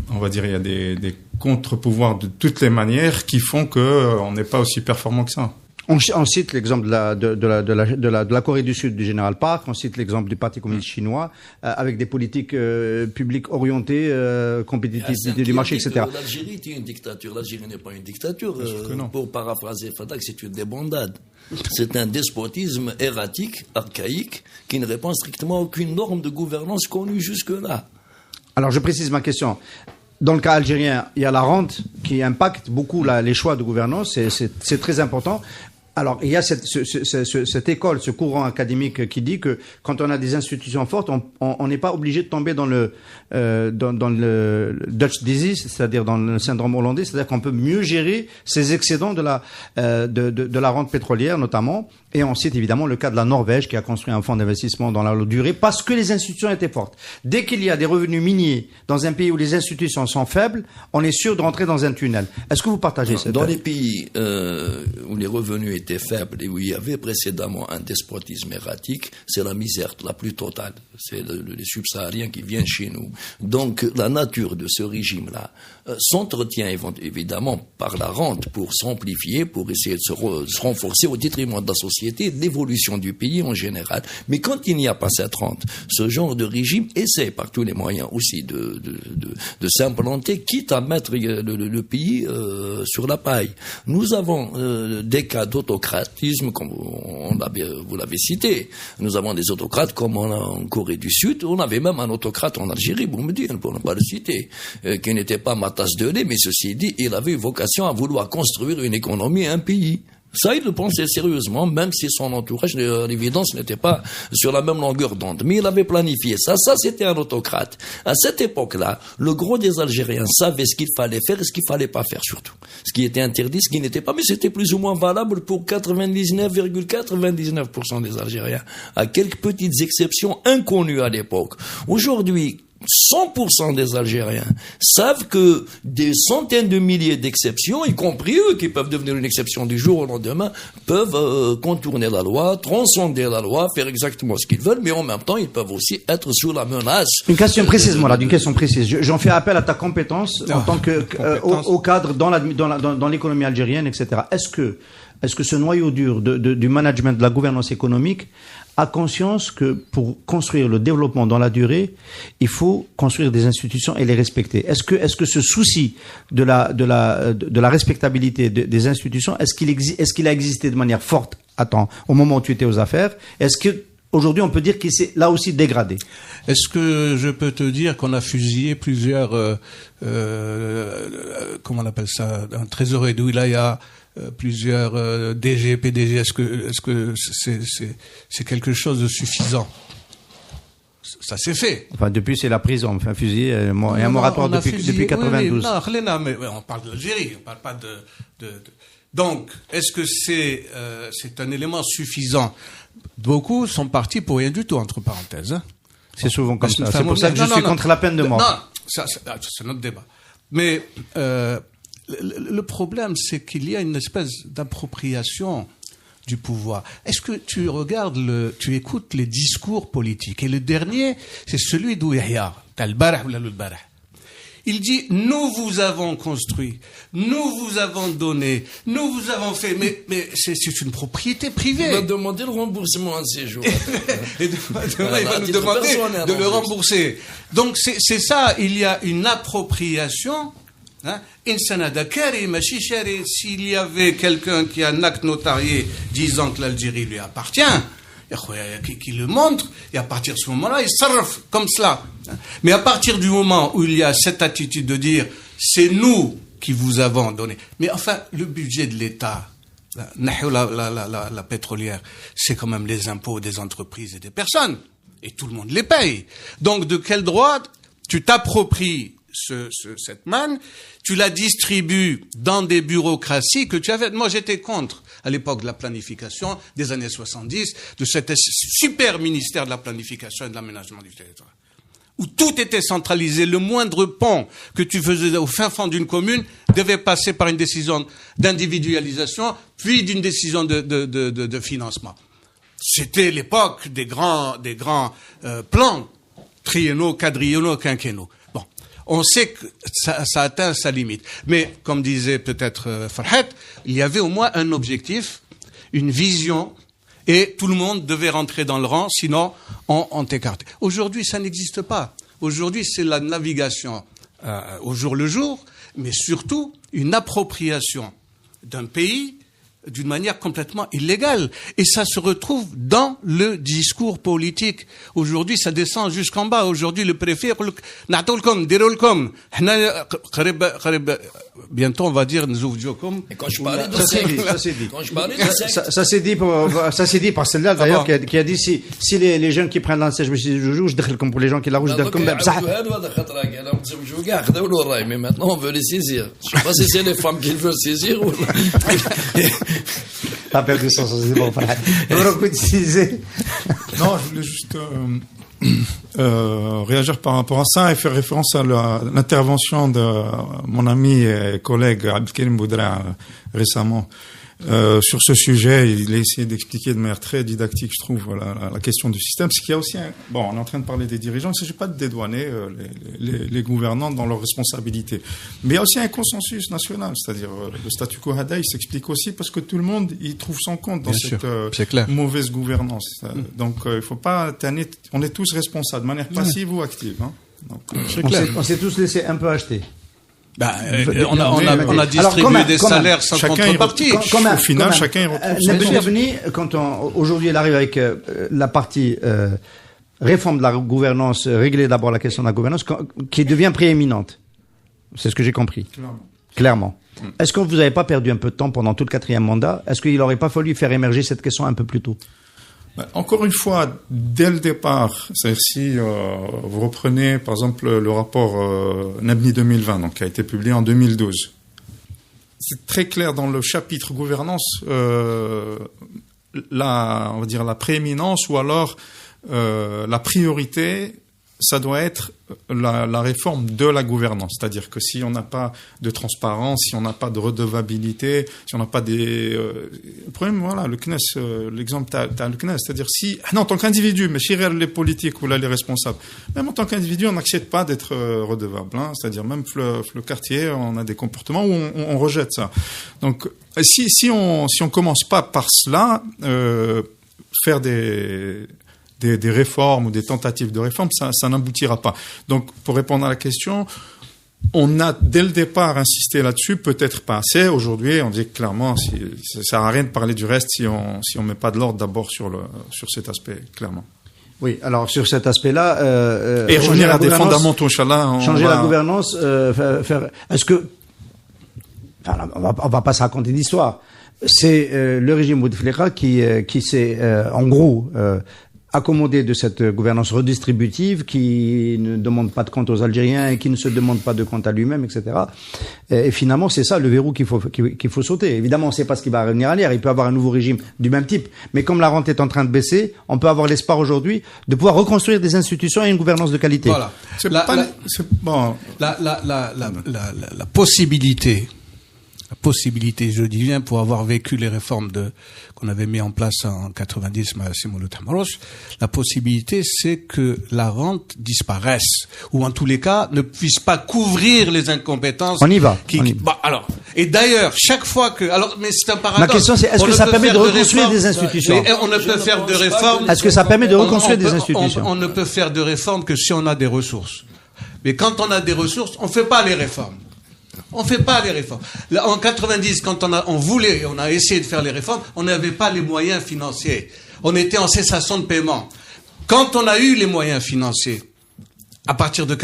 on va dire il y a des contre-pouvoirs de toutes les manières qui font que on n'est pas aussi performant que ça. On cite l'exemple de la Corée du Sud du général Park, on cite l'exemple du Parti communiste chinois, avec des politiques publiques orientées, compétitivité du marché, etc. L'Algérie est une dictature. L'Algérie n'est pas une dictature. Pour paraphraser Fadak, c'est une débandade. C'est un despotisme erratique, archaïque, qui ne répond strictement à aucune norme de gouvernance connue jusque-là. Alors je précise ma question. Dans le cas algérien, il y a la rente qui impacte beaucoup les choix de gouvernance, c'est très important. Alors, il y a cette école, ce courant académique qui dit que quand on a des institutions fortes, on n'est pas obligé de tomber dans le Dutch disease, c'est-à-dire dans le syndrome hollandais, c'est-à-dire qu'on peut mieux gérer ces excédents de la rente pétrolière notamment. Et on cite évidemment le cas de la Norvège qui a construit un fonds d'investissement dans la durée parce que les institutions étaient fortes. Dès qu'il y a des revenus miniers dans un pays où les institutions sont faibles, on est sûr de rentrer dans un tunnel. Est-ce que vous partagez cette... Dans les pays où les revenus étaient faibles et où il y avait précédemment un despotisme erratique, c'est la misère la plus totale. C'est les subsahariens qui viennent chez nous. Donc la nature de ce régime-là s'entretient évidemment par la rente pour s'amplifier, pour essayer de se renforcer au détriment de la société, de l'évolution du pays en général. Mais quand il n'y a pas cette rente, ce genre de régime essaie par tous les moyens aussi de s'implanter, quitte à mettre le pays sur la paille. Nous avons des cas d'autocratisme, comme vous l'avez cité. Nous avons des autocrates comme en Corée du Sud. On avait même un autocrate en Algérie, pour me dire, pour ne pas le citer, qui n'était pas ma tasse de lait, mais ceci dit, il avait vocation à vouloir construire une économie, un pays. Ça, il le pensait sérieusement, même si son entourage, à l'évidence, n'était pas sur la même longueur d'onde. Mais il avait planifié ça. Ça, c'était un autocrate. À cette époque-là, le gros des Algériens savaient ce qu'il fallait faire et ce qu'il fallait pas faire, surtout. Ce qui était interdit, ce qui n'était pas, mais c'était plus ou moins valable pour 99,99% des Algériens. À quelques petites exceptions inconnues à l'époque. Aujourd'hui, 100% des Algériens savent que des centaines de milliers d'exceptions, y compris eux qui peuvent devenir une exception du jour au lendemain, peuvent contourner la loi, transcender la loi, faire exactement ce qu'ils veulent, mais en même temps, ils peuvent aussi être sous la menace. Une question précise, d'une question précise. J'en fais appel à ta compétence en tant que au cadre dans l'économie algérienne, etc. Est-ce que est-ce que ce noyau dur du management de la gouvernance économique a conscience que pour construire le développement dans la durée, il faut construire des institutions et les respecter? Est-ce que ce souci de la respectabilité des institutions, est-ce qu'il a existé de manière forte au moment où tu étais aux affaires? Est-ce que aujourd'hui on peut dire qu'il s'est là aussi dégradé? Est-ce que je peux te dire qu'on a fusillé plusieurs, comment on appelle ça, un trésorier de wilaya, plusieurs DG, PDG, est-ce que c'est quelque chose de suffisant? Ça s'est fait. Enfin, depuis c'est la prison, enfin fusillé, et un moratoire depuis 92. Oui, non, mais on parle de l'Algérie, on parle pas de... Donc, est-ce que c'est un élément suffisant? Beaucoup sont partis pour rien du tout, entre parenthèses. Hein. C'est souvent comme ça. C'est pour ça que je suis contre la peine de mort. Non, c'est notre débat. Mais le problème, c'est qu'il y a une espèce d'appropriation du pouvoir. Est-ce que tu regardes tu écoutes les discours politiques? Et le dernier, c'est celui d'Ouihya, Al-Barah ou Al-Barah. Il dit, nous vous avons construit, nous vous avons donné, nous vous avons fait, mais c'est une propriété privée. Il va demander le remboursement de ces jours. Et demain, il va nous demander de le rembourser. Donc c'est ça, il y a une appropriation. S'il y avait quelqu'un qui a un acte notarié disant que l'Algérie lui appartient, qui le montre, et à partir de ce moment-là, il s'arrête comme cela. Mais à partir du moment où il y a cette attitude de dire c'est nous qui vous avons donné, mais enfin le budget de l'État, la pétrolière, c'est quand même les impôts des entreprises et des personnes, et tout le monde les paye. Donc de quel droit tu t'appropries cette manne, tu la distribues dans des bureaucraties que tu avais. Moi, j'étais contre, à l'époque de la planification des années 70, de cet super ministère de la planification et de l'aménagement du territoire, où tout était centralisé. Le moindre pont que tu faisais au fin fond d'une commune devait passer par une décision d'individualisation, puis d'une décision de financement. C'était l'époque des grands plans triennaux, quadriennaux, quinquennaux. On sait que ça atteint sa limite. Mais, comme disait peut-être Farhat, il y avait au moins un objectif, une vision, et tout le monde devait rentrer dans le rang, sinon on t'écartait. Aujourd'hui, ça n'existe pas. Aujourd'hui, c'est la navigation au jour le jour, mais surtout une appropriation d'un pays d'une manière complètement illégale. Et ça se retrouve dans le discours politique. Aujourd'hui, ça descend jusqu'en bas. Aujourd'hui, le préfet, bientôt, on va dire, et quand je parlais de ça s'est dit par celle-là, d'ailleurs, qui a dit, si les jeunes qui prennent l'ancien, je décale comme pour les gens qui la rougent, mais maintenant, on veut les saisir. Je ne sais pas si c'est les femmes qui veulent saisir ou... T'as perdu son sens, c'est bon, Farhat. Non, je voulais juste réagir par rapport à ça et faire référence à l'intervention de mon ami et collègue Abdelkarim Boudra récemment. Sur ce sujet, il a essayé d'expliquer de manière très didactique, je trouve, la question du système. Parce qu'il y a aussi on est en train de parler des dirigeants, il ne s'agit pas de dédouaner les gouvernants dans leurs responsabilités. Mais il y a aussi un consensus national, c'est-à-dire le statu quo Hadaï s'explique aussi parce que tout le monde y trouve son compte dans cette mauvaise gouvernance. Donc il ne faut pas on est tous responsables, de manière passive ou active. Hein. Donc, on s'est tous laissé un peu acheter. On a distribué des salaires sans contrepartie. Au final, chacun y retrouve quand aujourd'hui elle arrive avec la partie réforme de la gouvernance, régler d'abord la question de la gouvernance, qui devient prééminente. C'est ce que j'ai compris. Clairement. Est-ce que vous n'avez pas perdu un peu de temps pendant tout le 4e mandat? Est-ce qu'il n'aurait pas fallu faire émerger cette question un peu plus tôt? Encore une fois, dès le départ, c'est-à-dire si vous reprenez par exemple le rapport Nabni 2020, donc qui a été publié en 2012, c'est très clair dans le chapitre gouvernance, on va dire la prééminence ou alors la priorité ça doit être la réforme de la gouvernance. C'est-à-dire que si on n'a pas de transparence, si on n'a pas de redevabilité, si on n'a pas des... le problème, voilà, le CNES, l'exemple, t'as le CNES. C'est-à-dire si... en tant qu'individu, mais si les politiques ou là, les responsables, même en tant qu'individu, on n'accepte pas d'être redevable. Hein, c'est-à-dire même le quartier, on a des comportements où on rejette ça. Donc, si on commence pas par cela, faire des réformes ou des tentatives de réforme, ça n'aboutira pas. Donc, pour répondre à la question, on a dès le départ insisté là-dessus, peut-être pas assez. Aujourd'hui, on dit clairement, ça sert à rien de parler du reste si on met pas de l'ordre d'abord sur cet aspect, clairement. Oui, alors sur cet aspect-là, et revenir à des fondamentaux, Inch'Allah. Changer la gouvernance, est-ce que, enfin, on va pas se raconter d'histoire. C'est le régime Bouteflika qui s'est en gros accommodé de cette gouvernance redistributive, qui ne demande pas de compte aux Algériens et qui ne se demande pas de compte à lui-même, etc. Et finalement, c'est ça le verrou qu'il faut sauter. Évidemment, on ne sait pas ce qui va revenir à l'air. Il peut y avoir un nouveau régime du même type, mais comme la rente est en train de baisser, on peut avoir l'espoir aujourd'hui de pouvoir reconstruire des institutions et une gouvernance de qualité. Voilà. La possibilité, je dis bien, pour avoir vécu les réformes qu'on avait mis en place en 90, Massimo Tamaroche, la possibilité, c'est que la rente disparaisse, ou en tous les cas, ne puisse pas couvrir les incompétences. On y va. Alors, et d'ailleurs, chaque fois que, mais c'est un paradoxe. Ma question, c'est, est-ce que ça permet de reconstruire des institutions? On ne peut faire de réformes. Est-ce que ça permet de reconstruire des institutions? On ne peut faire de réformes que si on a des ressources. Mais quand on a des ressources, on fait pas les réformes. On fait pas les réformes. Là, en 90, quand on a essayé de faire les réformes, on n'avait pas les moyens financiers. On était en cessation de paiement. Quand on a eu les moyens financiers, à partir de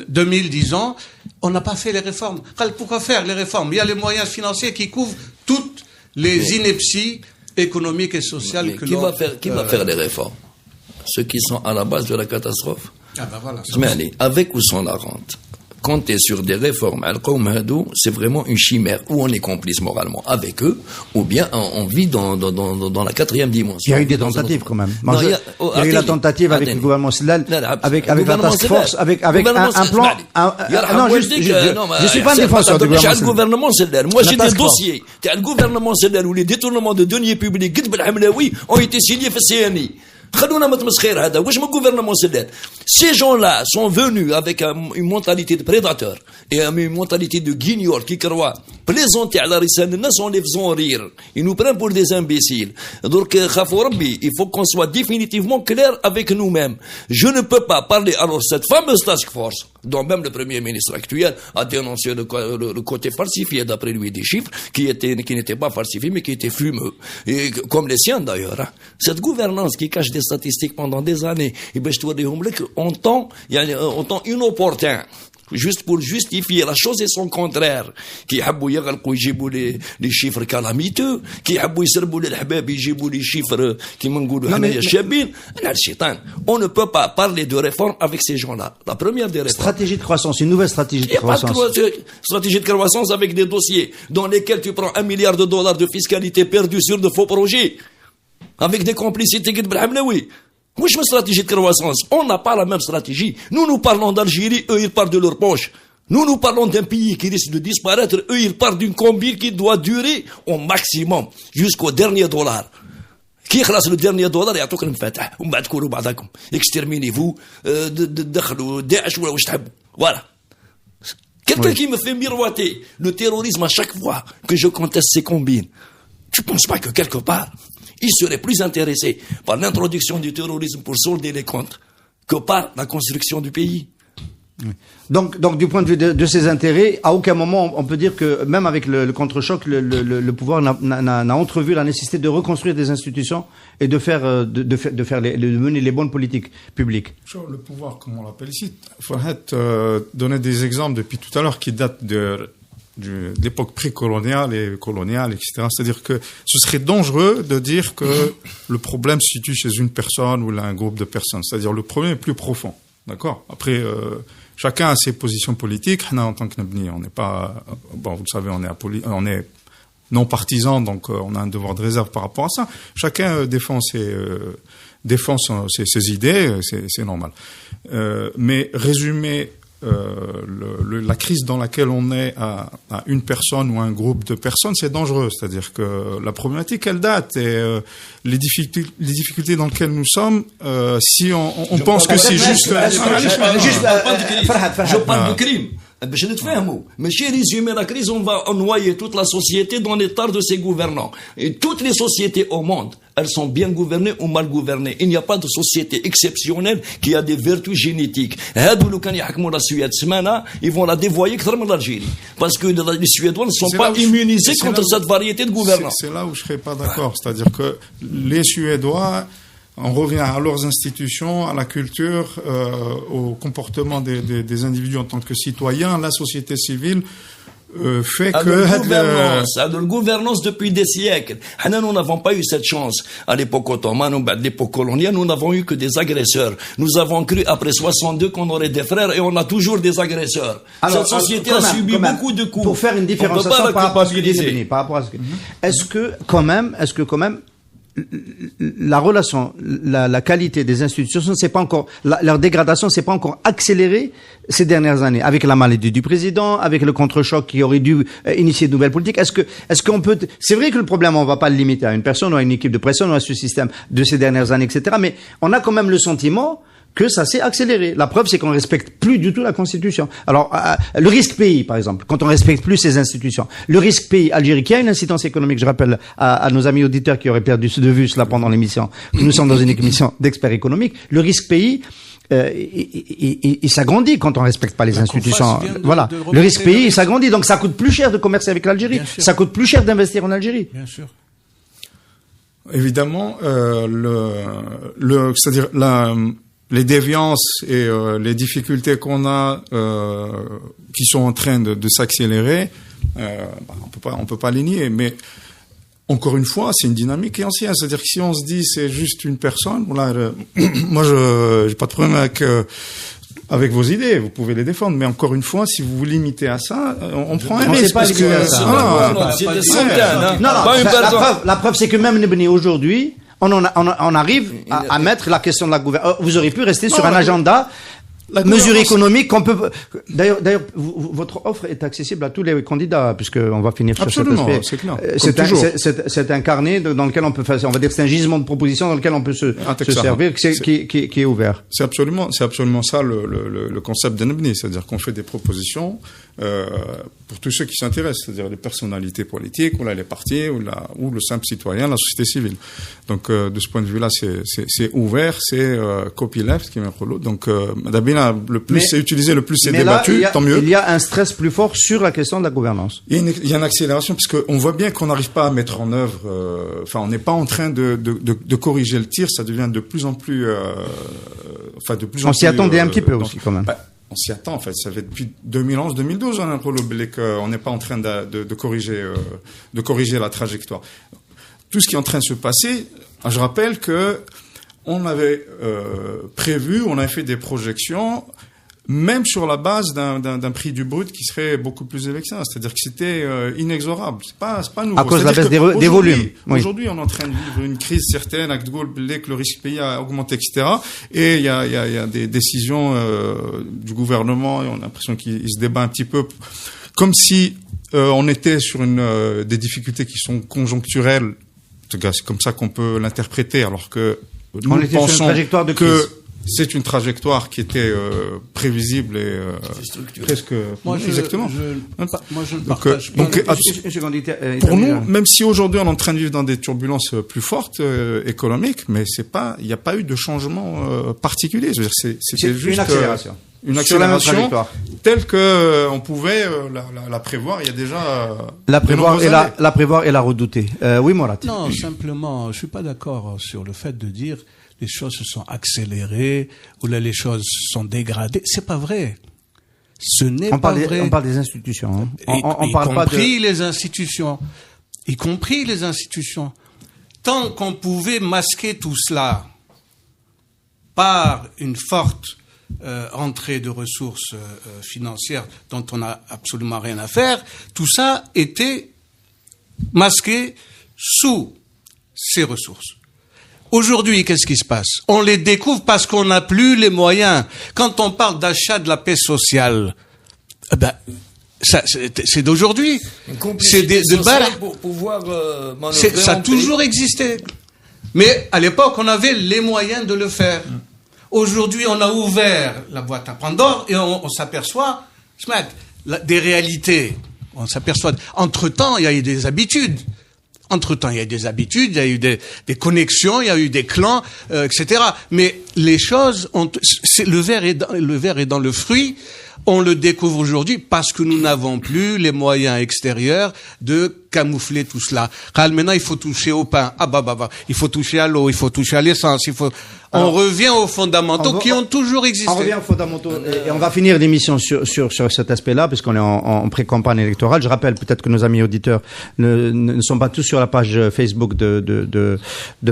2000, disons, on n'a pas fait les réformes. Pourquoi faire les réformes? Il y a les moyens financiers qui couvrent toutes les inepties économiques et sociales que l'on... Qui va faire les réformes? Ceux qui sont à la base de la catastrophe. Ah ben voilà. Mais avec ou sans la rente? Compter sur des réformes, c'est vraiment une chimère, où on est complice moralement avec eux, ou bien on vit dans la quatrième dimension. Il y a eu des tentatives quand même. Il y a eu la tentative avec le gouvernement Sedlal, avec la task force, avec un plan. Non, je suis pas un défenseur du gouvernement Sedlal. Moi j'ai des dossiers. Le gouvernement Sedlal où les détournements de deniers publics ont été signés par CNI. Ces gens-là sont venus avec une mentalité de prédateur et une mentalité de guignol qui croient plaisanter à la rissane, en les faisant rire. Ils nous prennent pour des imbéciles. Donc, il faut qu'on soit définitivement clair avec nous-mêmes. Je ne peux pas parler, alors cette fameuse task force, dont même le Premier ministre actuel a dénoncé le côté falsifié, d'après lui, des chiffres, qui n'étaient pas falsifiés, mais qui étaient fumeux. Et comme les siens, d'ailleurs. Hein. Cette gouvernance qui cache des statistiques pendant des années, et ben, je dois dire, on temps inopportun. Juste pour justifier la chose et son contraire. Qui يحبوا يغلقوا يجيبوا les chiffres calamiteux, qui يحبوا يسربوا للحباب يجيبوا les chiffres كيما نقولوا حنايا شابين. أنا الشيطان. On ne peut pas parler de réforme avec ces gens-là. La première des réformes. Stratégie de croissance, une nouvelle stratégie de croissance. Stratégie de croissance avec des dossiers dans lesquels tu prends $1 milliard de fiscalité perdue sur de faux projets. Avec des complicités qui te brahmlaoui. Moi, je me stratégie de croissance. On n'a pas la même stratégie. Nous parlons d'Algérie, eux, ils parlent de leur poche. Nous parlons d'un pays qui risque de disparaître, eux, ils parlent d'une combine qui doit durer au maximum, jusqu'au dernier dollar. Qui خلاص le dernier dollar يعطوك المفاتح ومن بعد كونوا بعضكم exterminez-vous دخلوا داعش ولا واش تحبوا. Voilà. Quelqu'un qui me fait miroiter le terrorisme à chaque fois que je conteste ces combines. Tu penses pas que quelque part il serait plus intéressé par l'introduction du terrorisme pour solder les comptes que par la construction du pays. Donc, du point de vue de ses intérêts, à aucun moment on peut dire que même avec le contre-choc, le pouvoir n'a entrevu la nécessité de reconstruire des institutions et de mener les bonnes politiques publiques. Le pouvoir, comme on l'appelle ici, il faudrait donner des exemples depuis tout à l'heure qui datent de l'époque précoloniale et coloniale, etc. C'est-à-dire que ce serait dangereux de dire que le problème se situe chez une personne ou un groupe de personnes. C'est-à-dire le problème est plus profond. D'accord? Après, chacun a ses positions politiques. En tant que Nabni, on n'est pas... Bon, vous le savez, on est non partisan, donc on a un devoir de réserve par rapport à ça. Chacun défend défend ses idées, c'est normal. Mais résumer la crise dans laquelle on est à une personne ou un groupe de personnes, c'est dangereux. C'est-à-dire que la problématique, elle date, et les difficultés dans lesquelles nous sommes, si on pense que c'est juste... Je parle de crime. باش نتفاهموا ماشي résumer la crise, on va noyer toute la société dans les torts de ses gouvernants. Et toutes les sociétés au monde, elles sont bien gouvernées ou mal gouvernées. Il n'y a pas de société exceptionnelle qui a des vertus génétiques. هادو لو كان يحكموا la Suède سمانة, ils vont la dévoyer أكثر من l'Algérie. Parce que les Suédois ne sont pas immunisés contre cette variété de gouvernants. C'est là où je serais pas d'accord. C'est-à-dire que les Suédois, on revient à leurs institutions, à la culture, au comportement des individus en tant que citoyens. La société civile fait que... La gouvernance depuis des siècles. Nous n'avons pas eu cette chance. À l'époque ottomane ou à l'époque coloniale, nous n'avons eu que des agresseurs. Nous avons cru après 62 qu'on aurait des frères et on a toujours des agresseurs. Alors, cette société a subi beaucoup de coups. Pour faire une différenciation par rapport à ce que dit Nebni, par rapport à ce que... Est-ce que quand même, la relation, la qualité des institutions, c'est pas encore, leur dégradation, c'est pas encore accélérée ces dernières années, avec la maladie du président, avec le contre-choc qui aurait dû initier de nouvelles politiques. Est-ce qu'on peut, c'est vrai que le problème, on va pas le limiter à une personne ou à une équipe de pression ou à ce système de ces dernières années, etc. Mais on a quand même le sentiment que ça s'est accéléré. La preuve, c'est qu'on ne respecte plus du tout la Constitution. Alors, le risque pays, par exemple, quand on respecte plus ces institutions. Le risque pays, Algérie, qui a une incidence économique, je rappelle à nos amis auditeurs qui auraient perdu de vue cela pendant l'émission, nous sommes dans une émission d'experts économiques, le risque pays, il s'agrandit quand on respecte pas les institutions. Voilà. Le risque pays, il s'agrandit. Donc ça coûte plus cher de commercer avec l'Algérie. Ça coûte plus cher d'investir en Algérie. Bien sûr. Évidemment, c'est-à-dire les déviances et les difficultés qu'on a, qui sont en train de s'accélérer, on peut pas les nier. Mais encore une fois, c'est une dynamique qui est ancienne. C'est-à-dire que si on se dit c'est juste une personne, voilà, moi j'ai pas de problème avec vos idées, vous pouvez les défendre. Mais encore une fois, si vous vous limitez à ça, on prend un risque. Parce que la preuve, c'est que même Nebni aujourd'hui, on arrive à mettre la question de la gouvernance. Vous auriez pu rester sur un agenda mesure économique qu'on peut. D'ailleurs, votre offre est accessible à tous les candidats, puisqu'on va finir sur cet aspect. C'est clair. C'est un carnet dans lequel on peut faire. On va dire c'est un gisement de propositions dans lequel on peut se servir, qui est ouvert. C'est absolument ça le concept d'Ennebni, c'est-à-dire qu'on fait des propositions pour tous ceux qui s'intéressent, c'est-à-dire les personnalités politiques, ou là les partis, ou le simple citoyen, la société civile. Donc de ce point de vue-là, c'est ouvert, c'est copyleft qui met pour l'autre. Donc Dabina le plus c'est utilisé, le plus c'est débattu, tant mieux. Il y a un stress plus fort sur la question de la gouvernance. Il y a une accélération parce qu'on voit bien qu'on n'arrive pas à mettre en œuvre. On n'est pas en train de corriger le tir. Ça devient de plus en plus. On s'y attendait un petit peu aussi quand même. On s'y attend, en fait. Ça fait depuis 2011-2012, on n'est pas en train de corriger la trajectoire. Tout ce qui est en train de se passer, je rappelle que on avait prévu, on avait fait des projections, même sur la base d'un prix du brut qui serait beaucoup plus élevé que ça. C'est-à-dire que c'était inexorable. C'est pas nouveau. À cause de la baisse des volumes. Aujourd'hui, on est en train de vivre une crise certaine, avec que le risque pays a augmenté, etc. Et il y a des décisions du gouvernement, et on a l'impression qu'il se débat un petit peu, comme si on était sur des difficultés qui sont conjoncturelles. En tout cas, c'est comme ça qu'on peut l'interpréter, alors que nous pensons que c'est une trajectoire qui était prévisible et presque exactement. Moi, je ne partage pas. Donc, pour nous, même si aujourd'hui on est en train de vivre dans des turbulences plus fortes économiques, mais il n'y a pas eu de changement particulier. Je veux dire, c'était juste une accélération telle que on pouvait la prévoir. Il y a déjà la prévoir et la redouter. Oui, Mourad. Non, simplement, je suis pas d'accord sur le fait de dire les choses se sont accélérées ou là les choses sont dégradées. C'est pas vrai. Ce n'est pas vrai. On parle des institutions. Hein. On parle pas les institutions. Y compris les institutions. Tant qu'on pouvait masquer tout cela par une forte entrée de ressources financières dont on n'a absolument rien à faire, tout ça était masqué sous ces ressources. Aujourd'hui, qu'est-ce qui se passe? On les découvre parce qu'on n'a plus les moyens. Quand on parle d'achat de la paix sociale, ça, c'est d'aujourd'hui. C'est de Barah. Pour pouvoir Ça a toujours existé. Mais à l'époque, on avait les moyens de le faire. Aujourd'hui, on a ouvert la boîte à Pandore et on s'aperçoit des réalités. On s'aperçoit. Entre-temps, il y a eu des habitudes. Il y a eu des connexions, il y a eu des clans, etc. Mais les choses le verre est dans le fruit. On le découvre aujourd'hui parce que nous n'avons plus les moyens extérieurs de camoufler tout cela. Maintenant, il faut toucher au pain. Il faut toucher à l'eau, il faut toucher à l'essence, on revient aux fondamentaux qui ont toujours existé. On revient aux fondamentaux. Et on va finir l'émission sur cet aspect-là, puisqu'on est en pré-campagne électorale. Je rappelle peut-être que nos amis auditeurs ne sont pas tous sur la page Facebook de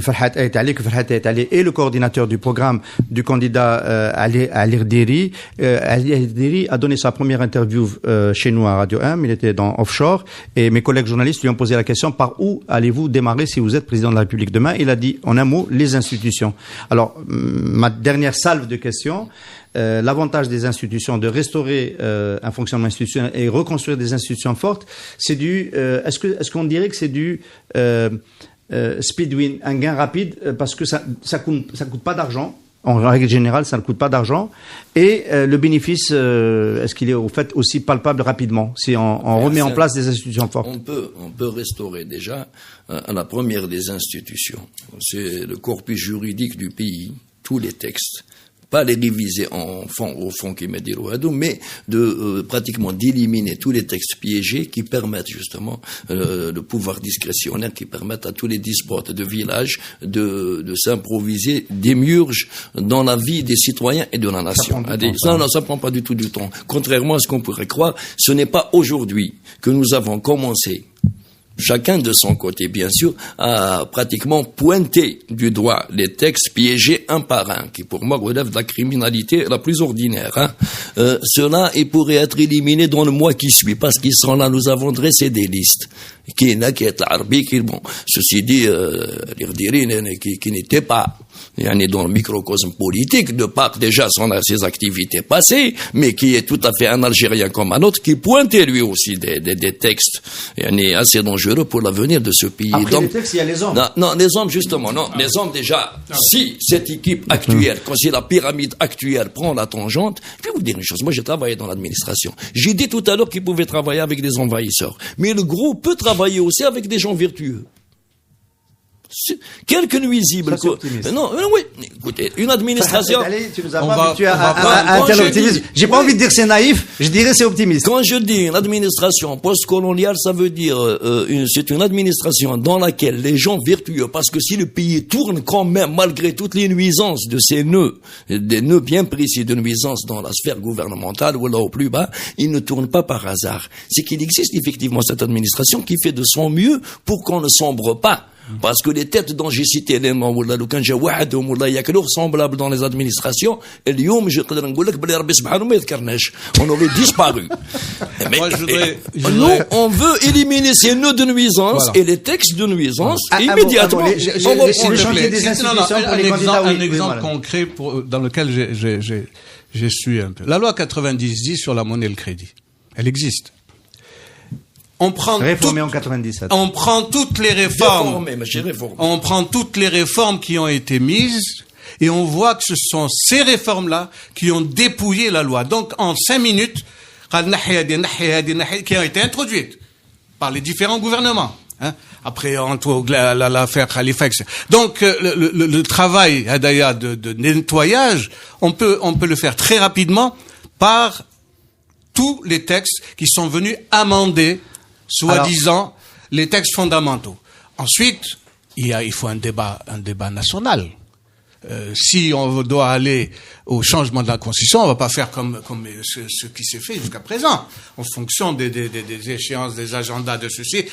Farhat Ayt Ali, que Farhat Ayt Ali est le coordinateur du programme du candidat Ali Rdiri. Ali Rdiri a donné sa première interview chez nous à Radio 1. Il était dans Offshore. Et mes collègues journalistes lui ont posé la question: par où allez-vous démarrer si vous êtes président de la République demain? Il a dit en un mot: les institutions. Alors, ma dernière salve de questions, l'avantage des institutions, de restaurer un fonctionnement institutionnel et reconstruire des institutions fortes, c'est est-ce qu'on dirait que c'est du speed win, un gain rapide, parce que ça coûte pas d'argent. En règle générale, ça ne coûte pas d'argent. Et le bénéfice, est-ce qu'il est au fait aussi palpable rapidement, si on remet en place des institutions fortes? On peut restaurer déjà la première des institutions. C'est le corpus juridique du pays, tous les textes. Pas les réviser au fond qui m'a dit Rouhadou, mais pratiquement d'éliminer tous les textes piégés qui permettent justement le pouvoir discrétionnaire, qui permettent à tous les despotes de village de s'improviser démiurges dans la vie des citoyens et de la nation. Ça prend pas du tout du temps. Contrairement à ce qu'on pourrait croire, ce n'est pas aujourd'hui que nous avons commencé, chacun de son côté, bien sûr, a pratiquement pointé du doigt les textes piégés un par un, qui pour moi relèvent de la criminalité la plus ordinaire. Cela, il pourrait être éliminé dans le mois qui suit, parce qu'ils sont là, nous avons dressé des listes. Qui est l'Arbi, ceci dit, qui n'était pas dans le microcosme politique, de par déjà ses activités passées, mais qui est tout à fait un Algérien comme un autre, qui pointait lui aussi des textes assez dangereux pour l'avenir de ce pays. Après donc, les textes, il y a les hommes. Non, les hommes justement, les hommes déjà, si cette équipe actuelle, si la pyramide actuelle prend la tangente, je vais vous dire une chose, moi j'ai travaillé dans l'administration. J'ai dit tout à l'heure qu'ils pouvaient travailler avec des envahisseurs, mais le groupe peut travailler aussi avec des gens vertueux. Quelques nuisibles. Oui. Écoutez, une administration. Tu nous as pas habitué à un tel optimisme. J'ai pas envie de dire c'est naïf, je dirais c'est optimiste. Quand je dis une administration postcoloniale, ça veut dire c'est une administration dans laquelle les gens vertueux, parce que si le pays tourne quand même malgré toutes les nuisances de ces nœuds, des nœuds bien précis de nuisances dans la sphère gouvernementale ou là au plus bas, il ne tourne pas par hasard. C'est qu'il existe effectivement cette administration qui fait de son mieux pour qu'on ne sombre pas. Parce que les têtes dont j'ai cité les noms, il y a que semblables dans les administrations, et on aurait disparu. Nous, on veut éliminer ces nœuds de nuisance et les textes de nuisance immédiatement. Un exemple concret dans lequel j'ai su un peu. La loi 90 sur la monnaie et le crédit. Elle existe. Réformé en 97. On prend toutes les réformes. On prend toutes les réformes qui ont été mises et on voit que ce sont ces réformes-là qui ont dépouillé la loi. Donc, en 5 minutes, qui ont été introduites par les différents gouvernements. Après, l'affaire Khalifa, etc. Donc, le travail, Hadaya, de nettoyage, on peut le faire très rapidement par tous les textes qui sont venus amender soi-disant les textes fondamentaux. Ensuite, il faut un débat national. Si on doit aller au changement de la Constitution, on va pas faire comme ce qui s'est fait jusqu'à présent, en fonction des échéances, des agendas de ceci,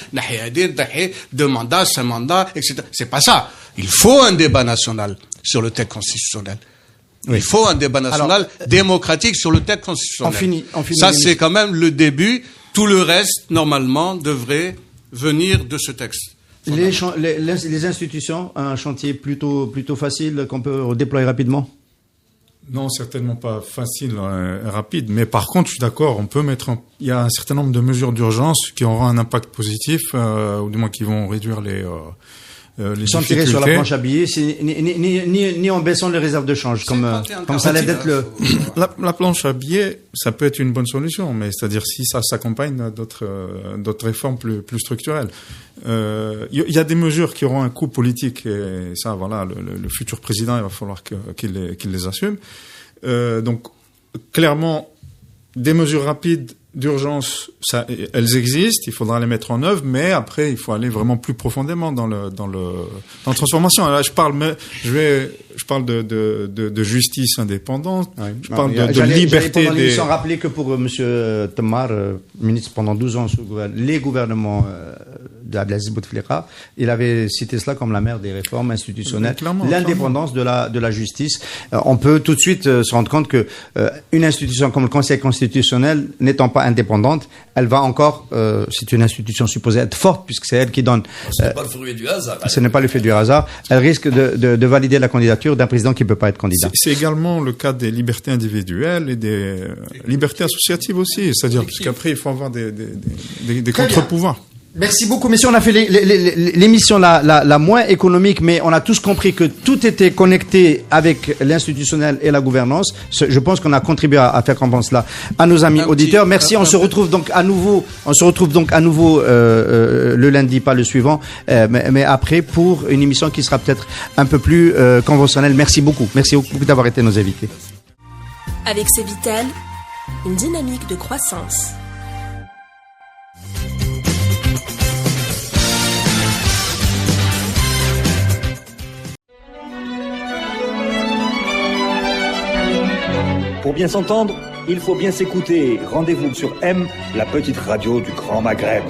deux mandats, 5 mandats, etc. C'est pas ça. Il faut un débat national sur le texte constitutionnel. Oui. Il faut un débat national démocratique sur le texte constitutionnel. On finit ça, c'est quand même le début. Tout le reste, normalement, devrait venir de ce texte. Les institutions, un chantier plutôt facile qu'on peut déployer rapidement? Non, certainement pas facile et rapide. Mais par contre, je suis d'accord, il y a un certain nombre de mesures d'urgence qui auront un impact positif, ou du moins qui vont réduire les sans tirer sur la planche à billets, ni en baissant les réserves de change, comme ça allait être le... La planche à billets, ça peut être une bonne solution, mais c'est-à-dire si ça s'accompagne d'autres réformes plus structurelles. Il y a des mesures qui auront un coût politique, et ça, voilà, le futur président, il va falloir qu'il les assume. Donc, clairement, des mesures rapides d'urgence, elles existent, il faudra les mettre en œuvre, mais après, il faut aller vraiment plus profondément dans la transformation. Là, je parle de justice indépendante, oui. Je parle de liberté des... Sans rappeler que pour monsieur Temar, ministre pendant 12 ans sous les gouvernements d'Abdelaziz Bouteflika, il avait cité cela comme la mère des réformes institutionnelles, l'indépendance de la justice. On peut tout de suite se rendre compte que une institution comme le Conseil constitutionnel, n'étant pas indépendante, elle va encore, c'est une institution supposée être forte, puisque c'est elle qui donne... Ce n'est pas le fruit du hasard. Ce n'est pas le fait du hasard. Elle risque de valider la candidature d'un président qui ne peut pas être candidat. C'est également le cas des libertés individuelles et des libertés associatives aussi. C'est-à-dire, parce qu'après, il faut avoir des contre-pouvoirs. Merci beaucoup, messieurs. On a fait l'émission la moins économique, mais on a tous compris que tout était connecté avec l'institutionnel et la gouvernance. Je pense qu'on a contribué à faire comprendre cela à nos amis auditeurs. Merci. On se retrouve donc à nouveau le lundi, pas le suivant, mais après pour une émission qui sera peut-être un peu plus conventionnelle. Merci beaucoup. Merci beaucoup d'avoir été nos invités. Avec Cevitel, une dynamique de croissance. Pour bien s'entendre, il faut bien s'écouter. Rendez-vous sur M, la petite radio du Grand Maghreb.